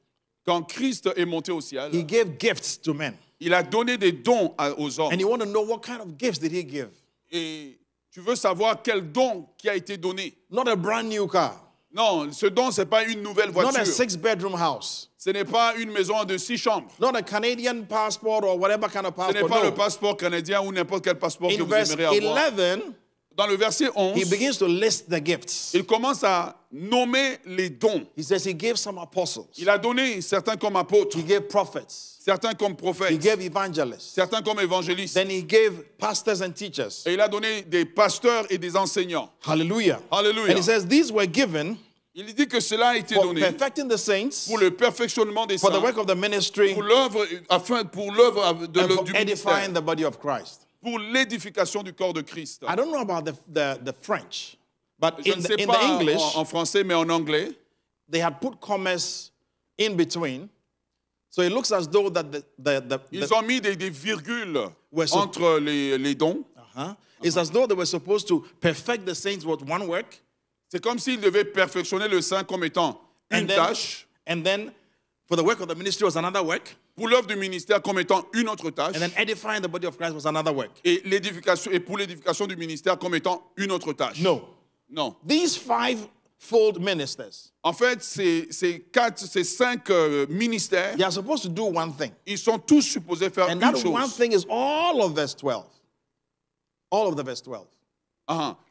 Speaker 1: Quand Christ est monté au ciel,
Speaker 2: he gave gifts to men.
Speaker 1: il a donné des dons aux hommes.
Speaker 2: And you want to know what kind of gifts did he give?
Speaker 1: Et tu veux savoir quel don qui a été donné.
Speaker 2: Not a brand new car.
Speaker 1: Non, ce don, ce n'est pas une nouvelle
Speaker 2: Not
Speaker 1: voiture.
Speaker 2: a 6-bedroom house.
Speaker 1: Ce n'est pas une maison de 6 chambres.
Speaker 2: Not a Canadian passport or whatever kind of
Speaker 1: Ce n'est
Speaker 2: passport.
Speaker 1: pas le
Speaker 2: No.
Speaker 1: passeport canadien ou n'importe quel passeport que
Speaker 2: In
Speaker 1: vous
Speaker 2: verse
Speaker 1: aimeriez avoir.
Speaker 2: 11,
Speaker 1: Dans le verset
Speaker 2: he
Speaker 1: 11,
Speaker 2: begins to list the gifts.
Speaker 1: il commence à nommer les dons.
Speaker 2: He says he gave some apostles.
Speaker 1: Il a donné certains comme apôtres,
Speaker 2: He gave prophets.
Speaker 1: certains comme
Speaker 2: He
Speaker 1: prophètes,
Speaker 2: gave evangelists.
Speaker 1: certains comme évangélistes.
Speaker 2: Then he gave pastors and teachers.
Speaker 1: Et il a donné des pasteurs et des enseignants.
Speaker 2: Hallelujah.
Speaker 1: Alléluia.
Speaker 2: And he says these were given
Speaker 1: Il dit que cela a été
Speaker 2: for
Speaker 1: donné
Speaker 2: perfecting the saints,
Speaker 1: pour le perfectionnement des
Speaker 2: for the
Speaker 1: saints,
Speaker 2: work of the ministry,
Speaker 1: pour l'œuvre de
Speaker 2: and for
Speaker 1: du
Speaker 2: edifying
Speaker 1: ministère,
Speaker 2: the body of Christ.
Speaker 1: pour l'édification du corps de Christ.
Speaker 2: I don't know about the French, but
Speaker 1: Je
Speaker 2: in
Speaker 1: ne
Speaker 2: the,
Speaker 1: sais
Speaker 2: in
Speaker 1: pas
Speaker 2: the English,
Speaker 1: en français, mais en anglais,
Speaker 2: they had put commas in between. So it looks as though that
Speaker 1: ils ont mis des virgules
Speaker 2: Ouais, so-
Speaker 1: entre les dons.
Speaker 2: it's as though they were supposed to perfect the saints with one work,
Speaker 1: C'est comme s'ils devaient perfectionner le saint comme étant une tâche,
Speaker 2: and then for the work of the ministry was another work,
Speaker 1: pour l'œuvre du ministère comme étant une autre tâche,
Speaker 2: and then edifying the body of Christ was another work.
Speaker 1: et pour l'édification du ministère comme étant une autre tâche.
Speaker 2: No.
Speaker 1: Non.
Speaker 2: These five-fold ministers,
Speaker 1: En fait, ces 5 ministères,
Speaker 2: they are supposed to do one thing.
Speaker 1: ils sont tous supposés faire
Speaker 2: And
Speaker 1: une
Speaker 2: that one
Speaker 1: chose.
Speaker 2: thing is all of verse 12. All of the verse 12.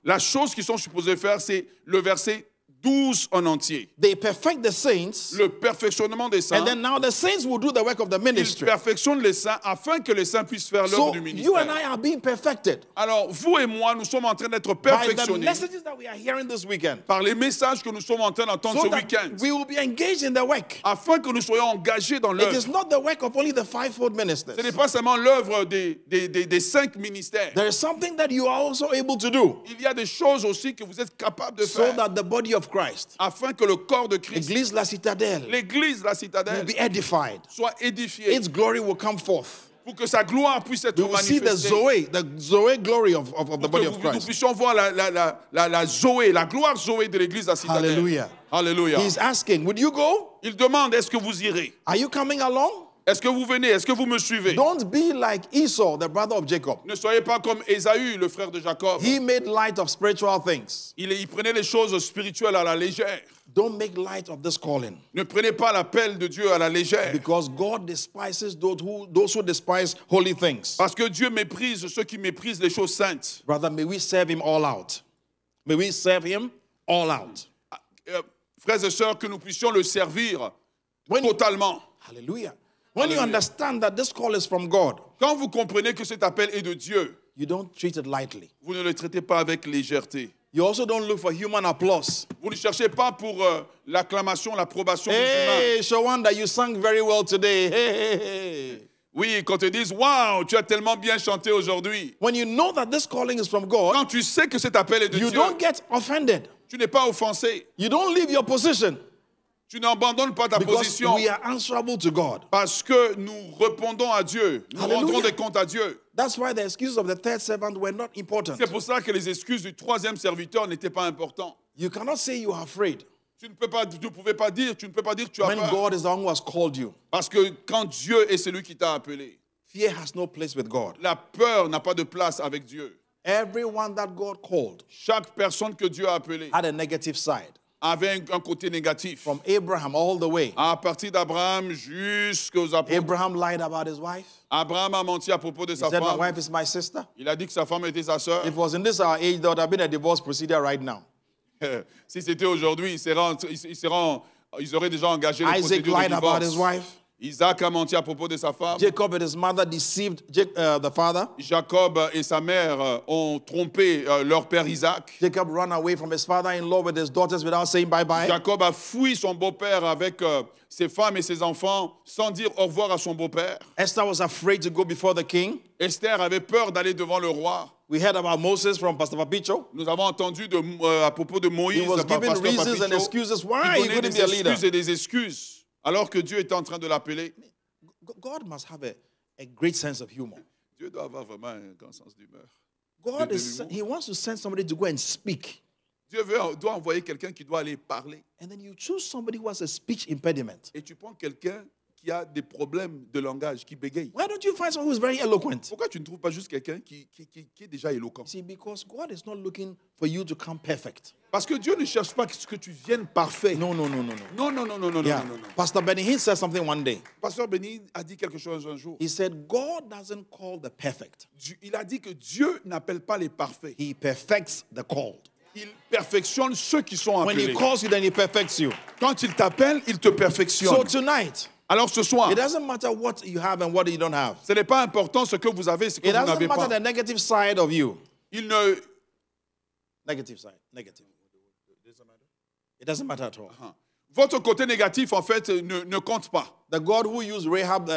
Speaker 1: La chose qu'ils sont supposés faire, c'est le verset 12 en entier.
Speaker 2: They perfect the saints,
Speaker 1: Le perfectionnement des saints.
Speaker 2: and then now the saints will do the work of the
Speaker 1: Ils
Speaker 2: ministry.
Speaker 1: perfectionnent les saints afin que les saints puissent faire l'œuvre
Speaker 2: So
Speaker 1: du
Speaker 2: you and
Speaker 1: ministère.
Speaker 2: I are being perfected
Speaker 1: Alors, vous et moi, nous sommes en train d'être
Speaker 2: by the
Speaker 1: perfectionnés
Speaker 2: messages that we are hearing this weekend,
Speaker 1: par les messages que nous sommes en train d'entendre
Speaker 2: so
Speaker 1: ce
Speaker 2: that
Speaker 1: week-end,
Speaker 2: we will be engaged in the work.
Speaker 1: afin que nous soyons engagés dans
Speaker 2: It is
Speaker 1: l'œuvre.
Speaker 2: not the work of only the five-fold ministers.
Speaker 1: Ce n'est pas seulement l'œuvre des 5 ministères.
Speaker 2: There is something that you are also able to do
Speaker 1: Il y a des choses aussi que vous êtes capables de
Speaker 2: so
Speaker 1: faire
Speaker 2: that the body of Christ,
Speaker 1: afin que le corps de Christ,
Speaker 2: Église la citadelle,
Speaker 1: l'Église, la
Speaker 2: will
Speaker 1: citadelle,
Speaker 2: be edified.
Speaker 1: soit édifiée
Speaker 2: Its glory will come forth.
Speaker 1: pour que sa gloire puisse être
Speaker 2: We will see
Speaker 1: manifestée.
Speaker 2: the Zoe glory of the
Speaker 1: Pour
Speaker 2: body
Speaker 1: que
Speaker 2: of
Speaker 1: nous
Speaker 2: Christ.
Speaker 1: puissions voir la Zoé, la gloire Zoé de l'Église, la citadelle.
Speaker 2: Hallelujah.
Speaker 1: Alléluia.
Speaker 2: He's asking, would you go?
Speaker 1: Il demande, est-ce que vous irez?
Speaker 2: Are you coming along?
Speaker 1: Est-ce que vous venez? Est-ce que vous me suivez?
Speaker 2: Don't be like Esau, the brother of Jacob.
Speaker 1: Ne soyez pas comme Ésaü, le frère de Jacob.
Speaker 2: He made light of spiritual things.
Speaker 1: Il prenait les choses spirituelles à la légère.
Speaker 2: Don't make light of this calling,
Speaker 1: Ne prenez pas l'appel de Dieu à la légère.
Speaker 2: because God despises those who despise holy things.
Speaker 1: Parce que Dieu méprise ceux qui méprisent les choses saintes.
Speaker 2: Brother, may we serve him all out. May we serve him all out.
Speaker 1: Frères et sœurs, que nous puissions le servir
Speaker 2: When you-
Speaker 1: totalement.
Speaker 2: Hallelujah. When you
Speaker 1: Hallelujah.
Speaker 2: understand that this call is from God,
Speaker 1: Quand vous comprenez que cet appel est de Dieu,
Speaker 2: you don't treat it lightly.
Speaker 1: vous ne le traitez pas avec légèreté.
Speaker 2: You also don't look for human applause.
Speaker 1: Vous ne cherchez pas pour l'acclamation, l'approbation des humains.
Speaker 2: Hey, Shawanda, you sang very well today. Hey, hey, hey.
Speaker 1: Oui, quand ils disent « Waouh, tu as tellement bien chanté aujourd'hui ».
Speaker 2: When you know that this calling is from God,
Speaker 1: Quand tu sais que cet appel est de
Speaker 2: you
Speaker 1: Dieu,
Speaker 2: don't get offended.
Speaker 1: tu n'es pas offensé.
Speaker 2: You don't leave your position,
Speaker 1: Tu n'abandonnes pas ta
Speaker 2: because
Speaker 1: position
Speaker 2: we are answerable to God.
Speaker 1: parce que nous répondons à Dieu. Nous
Speaker 2: Hallelujah.
Speaker 1: rendrons des comptes à Dieu.
Speaker 2: That's why the excuses of the third servant were not important.
Speaker 1: C'est pour ça que les excuses du troisième serviteur n'étaient pas importantes.
Speaker 2: You cannot say you are afraid
Speaker 1: Tu ne peux pas dire que tu as
Speaker 2: when
Speaker 1: peur.
Speaker 2: God is the one who has called you.
Speaker 1: Parce que quand Dieu est celui qui t'a appelé,
Speaker 2: Fear has no place with God.
Speaker 1: la peur n'a pas de place avec Dieu.
Speaker 2: Everyone that God called
Speaker 1: Chaque personne que Dieu a appelée
Speaker 2: had a negative side.
Speaker 1: avait un côté négatif.
Speaker 2: From Abraham all the way.
Speaker 1: À partir d'Abraham jusqu'aux apôtres.
Speaker 2: Abraham lied about his wife.
Speaker 1: Abraham a menti à propos de
Speaker 2: He
Speaker 1: sa
Speaker 2: said, my
Speaker 1: femme.
Speaker 2: wife is my sister.
Speaker 1: Il a dit que sa femme était sa sœur.
Speaker 2: If it was in this our age, there would have been a divorce procedure right now.
Speaker 1: Si c'était aujourd'hui, ils auraient déjà engagé les
Speaker 2: Isaac
Speaker 1: procédures de
Speaker 2: lied about his
Speaker 1: divorce.
Speaker 2: wife.
Speaker 1: Isaac a menti à propos de sa femme.
Speaker 2: Jacob and his mother deceived the father.
Speaker 1: Jacob et sa mère ont trompé leur père Isaac.
Speaker 2: Jacob ran away from his father-in-law with his daughters without saying bye-bye.
Speaker 1: Jacob a fui son beau-père avec ses femmes et ses enfants sans dire au revoir à son beau-père.
Speaker 2: Esther was afraid to go before the king.
Speaker 1: Esther avait peur d'aller devant le roi.
Speaker 2: We heard about Moses from Pastor Papicho.
Speaker 1: Nous avons entendu à propos de Moïse
Speaker 2: He was
Speaker 1: par
Speaker 2: giving
Speaker 1: Pasteur
Speaker 2: reasons and
Speaker 1: Papicho,
Speaker 2: excuses
Speaker 1: qui
Speaker 2: why he
Speaker 1: donnait
Speaker 2: couldn't
Speaker 1: des
Speaker 2: be a leader.
Speaker 1: excuses et des excuses alors que Dieu était en train de l'appeler.
Speaker 2: God must have a great sense of humor.
Speaker 1: Dieu doit avoir vraiment un grand sens d'humeur.
Speaker 2: God
Speaker 1: de
Speaker 2: is,
Speaker 1: l'humour.
Speaker 2: he wants to send somebody to go and speak.
Speaker 1: Dieu doit envoyer quelqu'un qui doit aller parler.
Speaker 2: And then you choose somebody who has a speech impediment.
Speaker 1: Et tu prends quelqu'un qui a des problèmes de langage, qui bégaye.
Speaker 2: Why don't you find someone who is very eloquent?
Speaker 1: Pourquoi tu ne trouves pas juste quelqu'un qui est déjà éloquent?
Speaker 2: See, because God is not looking for you to come perfect.
Speaker 1: Parce que Dieu ne cherche pas que tu viennes parfait.
Speaker 2: No.
Speaker 1: Non, non, non, non, non,
Speaker 2: Yeah.
Speaker 1: non, non.
Speaker 2: Pastor Benny Hinn said something one day.
Speaker 1: Pasteur Béni a dit quelque chose un jour.
Speaker 2: He said, God doesn't call the perfect.
Speaker 1: Il a dit que Dieu n'appelle pas les parfaits.
Speaker 2: He perfects the called.
Speaker 1: Il perfectionne ceux qui sont
Speaker 2: When he
Speaker 1: appelés.
Speaker 2: calls you, then he perfects you.
Speaker 1: Quand il t'appelle, il te
Speaker 2: So
Speaker 1: perfectionne.
Speaker 2: tonight,
Speaker 1: Alors ce soir,
Speaker 2: it doesn't matter what you have and what you don't have.
Speaker 1: ce n'est pas important ce que vous avez, ce que
Speaker 2: It
Speaker 1: vous
Speaker 2: doesn't
Speaker 1: n'avez
Speaker 2: matter
Speaker 1: pas.
Speaker 2: the negative side of you.
Speaker 1: Il ne...
Speaker 2: Negative side. Negative. It doesn't matter at all.
Speaker 1: Votre côté négatif, en fait, ne compte pas.
Speaker 2: The God who used Rahab,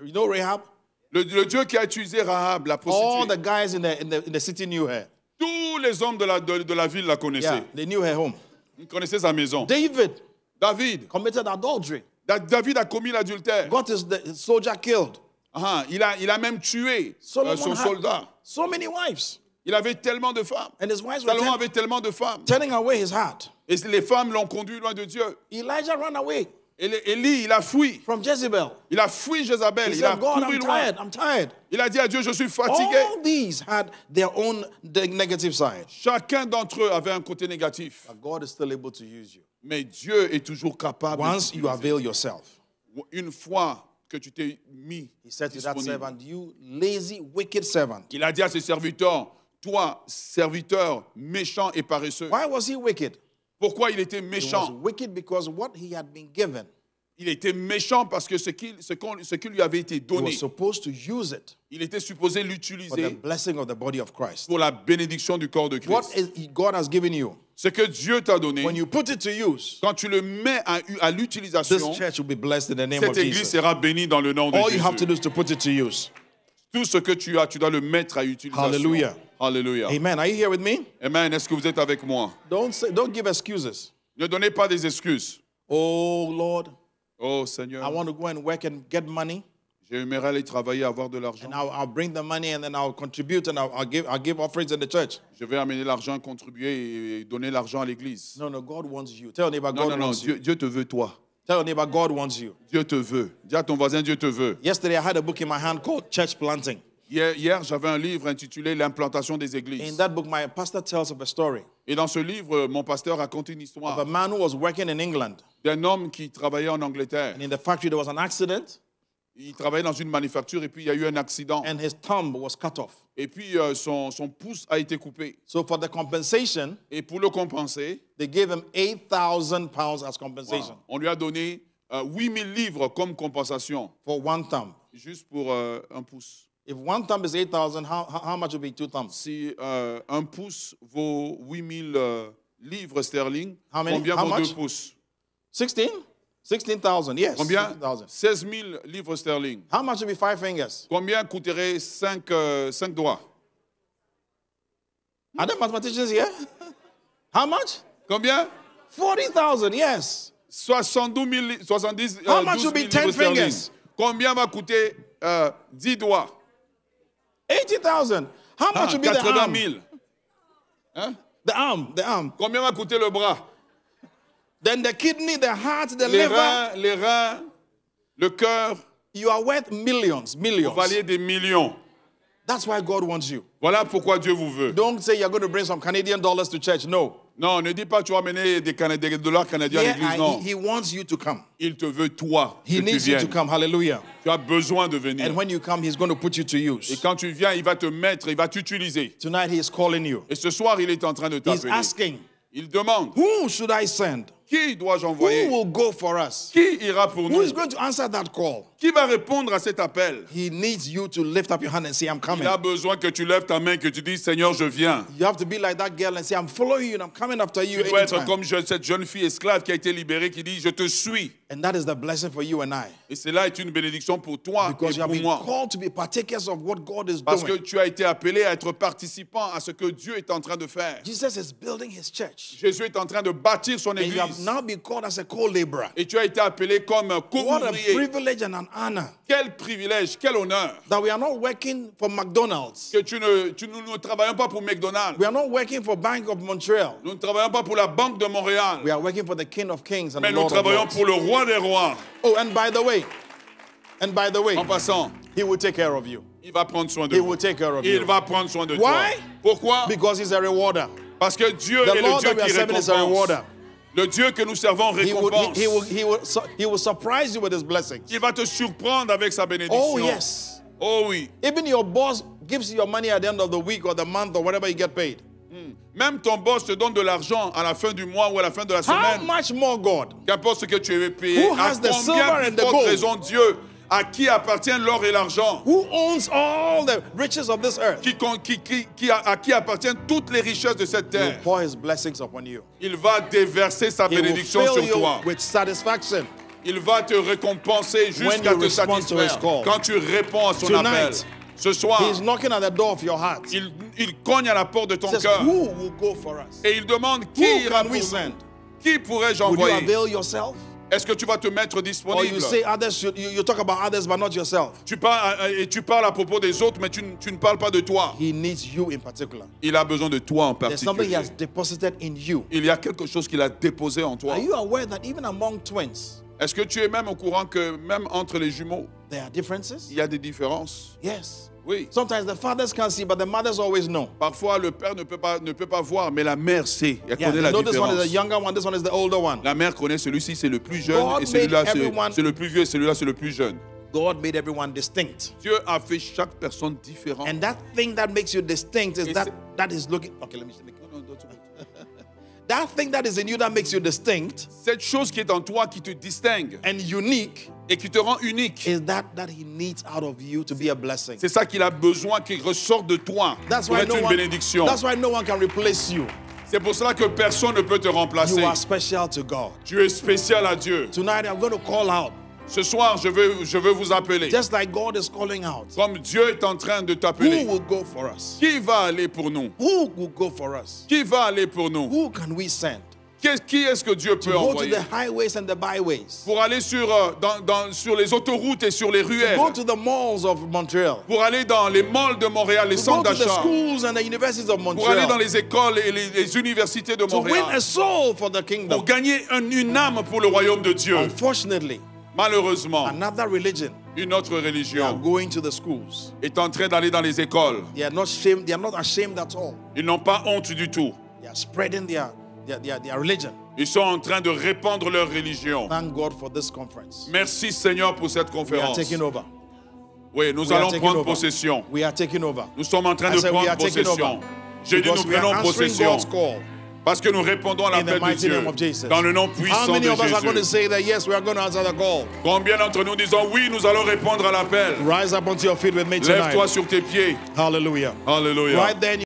Speaker 2: you know Rahab?
Speaker 1: Le Dieu qui a utilisé Rahab, la
Speaker 2: All
Speaker 1: prostituée,
Speaker 2: the guys in the city knew her.
Speaker 1: tous les hommes de la ville la connaissaient.
Speaker 2: Yeah, they knew her home.
Speaker 1: Ils connaissaient sa maison.
Speaker 2: David
Speaker 1: David
Speaker 2: committed adultery.
Speaker 1: David a commis l'adultère.
Speaker 2: Got his soldier killed.
Speaker 1: Il a même tué
Speaker 2: Solomon
Speaker 1: son
Speaker 2: had
Speaker 1: soldat.
Speaker 2: so many wives.
Speaker 1: Il avait tellement de femmes.
Speaker 2: And his wives were
Speaker 1: Salomon avait tellement de femmes.
Speaker 2: turning away his heart.
Speaker 1: Et les femmes l'ont conduit loin de Dieu.
Speaker 2: Elijah ran away
Speaker 1: Et Élie, il a fui.
Speaker 2: from Jezebel.
Speaker 1: Il a fui Jézabel.
Speaker 2: He
Speaker 1: Il a
Speaker 2: said, God,
Speaker 1: couru
Speaker 2: I'm
Speaker 1: loin.
Speaker 2: tired. I'm tired.
Speaker 1: Il a dit à Dieu, je suis fatigué.
Speaker 2: All these had their own negative side.
Speaker 1: Chacun d'entre eux avait un côté négatif.
Speaker 2: But God is still able to use you.
Speaker 1: Mais Dieu est toujours capable.
Speaker 2: Once you
Speaker 1: d'utiliser.
Speaker 2: avail yourself.
Speaker 1: Une fois que tu t'es mis
Speaker 2: He said to that
Speaker 1: disponible,
Speaker 2: servant, you lazy, wicked servant.
Speaker 1: il a dit à ses serviteurs, toi, serviteur méchant et paresseux.
Speaker 2: Why was he wicked?
Speaker 1: Pourquoi il était
Speaker 2: He was
Speaker 1: méchant?
Speaker 2: wicked because what he had been given,
Speaker 1: Il était méchant parce que ce qui lui avait été
Speaker 2: he
Speaker 1: donné,
Speaker 2: was supposed to use it
Speaker 1: il était supposé
Speaker 2: for the
Speaker 1: l'utiliser
Speaker 2: blessing of the body of Christ.
Speaker 1: pour la bénédiction du corps de
Speaker 2: What
Speaker 1: Christ.
Speaker 2: God has given you,
Speaker 1: Ce que Dieu t'a donné,
Speaker 2: when you put it to use,
Speaker 1: quand tu le mets à l'utilisation,
Speaker 2: this church will be blessed in the name of
Speaker 1: cette église
Speaker 2: Jesus.
Speaker 1: sera bénie dans le nom de
Speaker 2: All you have to
Speaker 1: Jésus.
Speaker 2: do is to put it to use.
Speaker 1: Tout ce que tu as, tu dois le mettre à utilisation.
Speaker 2: Hallelujah.
Speaker 1: Alléluia.
Speaker 2: Amen. Are you here with me?
Speaker 1: Amen. Est-ce que vous êtes avec moi?
Speaker 2: Don't give excuses.
Speaker 1: Ne donnez pas des excuses.
Speaker 2: Oh Lord,
Speaker 1: Oh
Speaker 2: I
Speaker 1: Seigneur,
Speaker 2: want to go and work and get money,
Speaker 1: j'aimerais aller travailler, avoir de l'argent.
Speaker 2: and I'll bring the money, and then I'll contribute, and I'll give offerings in the church.
Speaker 1: Je vais amener l'argent, contribuer et donner l'argent à l'église.
Speaker 2: No, God wants you. Tell your neighbor,
Speaker 1: Non,
Speaker 2: God
Speaker 1: non, non.
Speaker 2: wants you.
Speaker 1: Dieu te veut, toi.
Speaker 2: Tell your neighbor, God wants you.
Speaker 1: Dieu te veut. Dis à ton voisin, Dieu te veut.
Speaker 2: Yesterday, I had a book in my hand called Church Planting.
Speaker 1: Hier, j'avais un livre intitulé L'implantation des
Speaker 2: In
Speaker 1: églises.
Speaker 2: that book, my pastor tells of a story
Speaker 1: Et dans ce livre, mon pasteur raconte une
Speaker 2: of a
Speaker 1: histoire
Speaker 2: man who was working in England.
Speaker 1: d'un homme qui travaillait en Angleterre.
Speaker 2: And in the factory, there was an accident,
Speaker 1: Il travaillait dans une manufacture et puis il y a eu un accident.
Speaker 2: and his thumb was cut off.
Speaker 1: Et puis son pouce a été coupé.
Speaker 2: So for the compensation,
Speaker 1: Et pour le compenser,
Speaker 2: they gave him 8,000 pounds as compensation
Speaker 1: on lui a donné 8000 livres comme compensation,
Speaker 2: for one thumb.
Speaker 1: juste pour un pouce.
Speaker 2: If one thumb is 8,000, how much would be two thumbs?
Speaker 1: Si un pouce vaut 8000 livres sterling,
Speaker 2: How many?
Speaker 1: combien
Speaker 2: How
Speaker 1: vaut
Speaker 2: much?
Speaker 1: 2 pouces?
Speaker 2: 16? 16,000, yes.
Speaker 1: Combien?
Speaker 2: 16,000.
Speaker 1: 16 000 livres sterling.
Speaker 2: How much would be 5 fingers?
Speaker 1: Combien coûterait 5 doigts?
Speaker 2: Are there mathematicians here? How much?
Speaker 1: Combien?
Speaker 2: 40,000, yes.
Speaker 1: 72 000, 70
Speaker 2: How much
Speaker 1: 12
Speaker 2: would be
Speaker 1: 000
Speaker 2: 10
Speaker 1: livres sterling.
Speaker 2: fingers?
Speaker 1: Combien va coûter 10 doigts?
Speaker 2: 80,000. How
Speaker 1: Ah,
Speaker 2: much would be the
Speaker 1: 80
Speaker 2: arm?
Speaker 1: 000. Hein?
Speaker 2: The arm.
Speaker 1: Combien va coûter le bras?
Speaker 2: Then the kidney, the heart, the
Speaker 1: Les
Speaker 2: liver.
Speaker 1: reins, le cœur,
Speaker 2: You are worth millions.
Speaker 1: vous valiez des millions.
Speaker 2: That's why God wants you.
Speaker 1: Voilà pourquoi Dieu vous veut.
Speaker 2: Don't say you're going to bring some Canadian dollars to church. No.
Speaker 1: Non, ne dis pas tu vas amener des dollars canadiens à l'église, non.
Speaker 2: He wants you to come.
Speaker 1: Il te veut toi,
Speaker 2: He
Speaker 1: que tu
Speaker 2: needs you to
Speaker 1: viennes.
Speaker 2: come. Hallelujah.
Speaker 1: Tu as besoin de venir.
Speaker 2: And when you come, he's going to put you to
Speaker 1: Et
Speaker 2: use.
Speaker 1: quand tu viens, il va te mettre, il va t'utiliser.
Speaker 2: Tonight, he is calling you.
Speaker 1: Et ce soir, il est en train de
Speaker 2: He's
Speaker 1: t'appeler.
Speaker 2: asking,
Speaker 1: Il demande,
Speaker 2: who should I send?
Speaker 1: qui dois-je
Speaker 2: Who
Speaker 1: envoyer?
Speaker 2: will go for us?
Speaker 1: Qui ira pour
Speaker 2: Who
Speaker 1: nous?
Speaker 2: is going to answer that call?
Speaker 1: Qui va répondre à cet appel?
Speaker 2: He needs you to lift up your hand and say, I'm coming.
Speaker 1: Il a besoin que tu lèves ta main, que tu dises, Seigneur, je viens.
Speaker 2: You have to be like that girl and say, I'm following you and I'm coming after you.
Speaker 1: Tu dois être
Speaker 2: anytime.
Speaker 1: comme cette jeune fille esclave qui a été libérée, qui dit, je te suis.
Speaker 2: And that is the blessing for you and I.
Speaker 1: Et cela est une bénédiction pour toi
Speaker 2: Because
Speaker 1: et
Speaker 2: you have
Speaker 1: pour
Speaker 2: been
Speaker 1: moi.
Speaker 2: called to be partakers of what God is
Speaker 1: Parce que
Speaker 2: doing.
Speaker 1: tu as été appelé à être participant à ce que Dieu est en train de faire.
Speaker 2: Jesus is building his church.
Speaker 1: Jésus est en train de bâtir son
Speaker 2: And you have
Speaker 1: église.
Speaker 2: now been called as a co-laborer.
Speaker 1: Et tu as été appelé comme
Speaker 2: What a
Speaker 1: co-ouvrier.
Speaker 2: privilege and an honor
Speaker 1: Quel privilège, quel honneur.
Speaker 2: that we are not working for McDonald's.
Speaker 1: Que nous ne travaillons pas pour McDonald's.
Speaker 2: We are not working for Bank of Montreal.
Speaker 1: Nous ne travaillons pas pour la Banque de Montréal.
Speaker 2: We are working for the King of Kings and
Speaker 1: Mais
Speaker 2: the
Speaker 1: nous
Speaker 2: Lord of
Speaker 1: travaillons
Speaker 2: Lords.
Speaker 1: pour le roi des rois.
Speaker 2: Oh, and by the way,
Speaker 1: En passant,
Speaker 2: he will take care of you.
Speaker 1: il va prendre soin de
Speaker 2: He
Speaker 1: vous.
Speaker 2: will take care of
Speaker 1: Il
Speaker 2: you.
Speaker 1: va prendre soin de
Speaker 2: Why?
Speaker 1: toi. Pourquoi?
Speaker 2: Because he's a rewarder.
Speaker 1: Parce que Dieu
Speaker 2: The
Speaker 1: est le
Speaker 2: Lord
Speaker 1: Dieu
Speaker 2: that we are
Speaker 1: qui
Speaker 2: serving is a
Speaker 1: récompense.
Speaker 2: rewarder.
Speaker 1: Le Dieu que nous servons récompense.
Speaker 2: He will surprise you with his blessings.
Speaker 1: Il va te surprendre avec sa bénédiction.
Speaker 2: Oh, yes.
Speaker 1: Oh oui.
Speaker 2: Even your boss gives you your money at the end of the week or the month or whatever you get paid.
Speaker 1: Même ton boss te donne de l'argent à la fin du mois ou à la fin de la
Speaker 2: How
Speaker 1: semaine.
Speaker 2: much more God?
Speaker 1: Qu'importe ce que tu es payé.
Speaker 2: Who
Speaker 1: À
Speaker 2: has the silver
Speaker 1: combien
Speaker 2: and
Speaker 1: plus
Speaker 2: the
Speaker 1: forte
Speaker 2: gold?
Speaker 1: raison Dieu à qui appartient l'or et l'argent?
Speaker 2: Who owns all the riches of this earth?
Speaker 1: À qui appartiennent toutes les richesses de cette
Speaker 2: He will
Speaker 1: terre?
Speaker 2: pour his blessings upon you.
Speaker 1: Il va déverser sa
Speaker 2: He will
Speaker 1: bénédiction
Speaker 2: fill
Speaker 1: sur
Speaker 2: you
Speaker 1: toi.
Speaker 2: with satisfaction.
Speaker 1: Il va te récompenser jusqu'à
Speaker 2: you
Speaker 1: te
Speaker 2: respond to his
Speaker 1: satisfaire
Speaker 2: call.
Speaker 1: quand tu réponds à son
Speaker 2: Tonight,
Speaker 1: appel. Ce soir,
Speaker 2: He is knocking at the door of your heart. He
Speaker 1: il cogne à la porte de ton
Speaker 2: says,
Speaker 1: cœur
Speaker 2: who will go for us?
Speaker 1: et il demande qui
Speaker 2: Who
Speaker 1: ira
Speaker 2: can
Speaker 1: pour
Speaker 2: we
Speaker 1: nous?
Speaker 2: send?
Speaker 1: Qui pourrais-je
Speaker 2: Would you
Speaker 1: envoyer?
Speaker 2: avail yourself?
Speaker 1: Est-ce que tu vas te mettre
Speaker 2: Or
Speaker 1: disponible?
Speaker 2: you say others should, you talk about others but not yourself.
Speaker 1: Tu parles à propos des autres, mais tu ne parles pas de toi.
Speaker 2: He needs you in particular.
Speaker 1: Il a besoin de toi en
Speaker 2: There's something he
Speaker 1: particulier.
Speaker 2: has deposited in you.
Speaker 1: Il y a quelque chose qu'il a déposé en toi.
Speaker 2: Are you aware that even among twins,
Speaker 1: Est-ce que tu es même au courant que même entre les jumeaux,
Speaker 2: there are differences?
Speaker 1: il y a des différences?
Speaker 2: Yes.
Speaker 1: Oui.
Speaker 2: Sometimes the fathers can't see, but the mothers always know.
Speaker 1: Parfois, le père ne peut pas voir, mais la mère sait. Elle
Speaker 2: Yeah,
Speaker 1: connaît
Speaker 2: you
Speaker 1: la
Speaker 2: know this one is the
Speaker 1: différence.
Speaker 2: younger one, this one is the older one.
Speaker 1: La mère connaît celui-ci, c'est le plus jeune,
Speaker 2: God
Speaker 1: et celui-là,
Speaker 2: made everyone-
Speaker 1: c'est le plus vieux, et celui-là, c'est le plus jeune.
Speaker 2: God made everyone distinct.
Speaker 1: Dieu a fait chaque personne différente.
Speaker 2: And that thing that makes you distinct is
Speaker 1: Et
Speaker 2: that is looking. Okay, let me.
Speaker 1: Non, non, non,
Speaker 2: That thing that is in you that makes you distinct
Speaker 1: Cette chose qui est en toi qui te distingue
Speaker 2: and unique
Speaker 1: et qui te rend unique,
Speaker 2: is that he needs out of you to be a blessing.
Speaker 1: c'est ça qu'il a besoin, qui ressort de toi
Speaker 2: That's
Speaker 1: pour
Speaker 2: why
Speaker 1: être
Speaker 2: no
Speaker 1: une
Speaker 2: one.
Speaker 1: bénédiction.
Speaker 2: That's why no one can replace you.
Speaker 1: C'est pour cela que personne ne peut te remplacer.
Speaker 2: You are special to God.
Speaker 1: Tu es spécial à Dieu.
Speaker 2: Tonight I'm going to call out,
Speaker 1: Ce soir, je veux vous appeler.
Speaker 2: just like God is calling out.
Speaker 1: Comme Dieu est en train de
Speaker 2: Who
Speaker 1: t'appeler.
Speaker 2: will go for us?
Speaker 1: Qui va aller pour nous?
Speaker 2: Who will go for us?
Speaker 1: Qui va aller pour nous?
Speaker 2: Who can we send?
Speaker 1: Qui est-ce que Dieu peut
Speaker 2: Go to
Speaker 1: envoyer?
Speaker 2: the highways and the byways.
Speaker 1: Pour aller sur les autoroutes et sur les ruelles.
Speaker 2: Go to the malls of Montreal.
Speaker 1: Pour aller dans les malls de Montréal, les
Speaker 2: Go
Speaker 1: centres
Speaker 2: to the
Speaker 1: d'achat.
Speaker 2: schools and the universities of
Speaker 1: Pour aller dans
Speaker 2: Montreal.
Speaker 1: les écoles et les universités de
Speaker 2: To win
Speaker 1: Montréal.
Speaker 2: a soul for the
Speaker 1: Pour
Speaker 2: kingdom.
Speaker 1: gagner une âme pour le royaume de Dieu.
Speaker 2: Unfortunately,
Speaker 1: Malheureusement,
Speaker 2: another religion,
Speaker 1: une autre
Speaker 2: they are
Speaker 1: religion
Speaker 2: going to the schools.
Speaker 1: est en train d'aller dans les écoles.
Speaker 2: They are not ashamed. They are not ashamed at all.
Speaker 1: Ils n'ont pas honte du tout.
Speaker 2: They are spreading their religion.
Speaker 1: Ils sont en train de répandre leur religion.
Speaker 2: Thank God for this conference.
Speaker 1: Merci Seigneur pour cette
Speaker 2: We are
Speaker 1: conférence.
Speaker 2: taking over.
Speaker 1: Oui, nous
Speaker 2: We are
Speaker 1: allons
Speaker 2: taking
Speaker 1: prendre
Speaker 2: over.
Speaker 1: possession.
Speaker 2: We are taking over.
Speaker 1: Nous sommes en train
Speaker 2: I
Speaker 1: de
Speaker 2: said we
Speaker 1: prendre
Speaker 2: are taking
Speaker 1: possession.
Speaker 2: over.
Speaker 1: J'ai dit nous
Speaker 2: Because we are
Speaker 1: prenons
Speaker 2: answering
Speaker 1: possession
Speaker 2: God's call.
Speaker 1: parce que nous répondons à
Speaker 2: In the
Speaker 1: l'appel de
Speaker 2: mighty
Speaker 1: Dieu
Speaker 2: name of Jesus.
Speaker 1: dans le nom
Speaker 2: How
Speaker 1: puissant
Speaker 2: many
Speaker 1: de
Speaker 2: of us are going to
Speaker 1: Jésus.
Speaker 2: say that yes, we are going to answer the call?
Speaker 1: Combien d'entre nous disons oui, nous allons répondre à l'appel?
Speaker 2: Rise up onto your feet with me
Speaker 1: Lève-toi
Speaker 2: tonight.
Speaker 1: sur tes pieds.
Speaker 2: Hallelujah.
Speaker 1: Alléluia.
Speaker 2: Right then.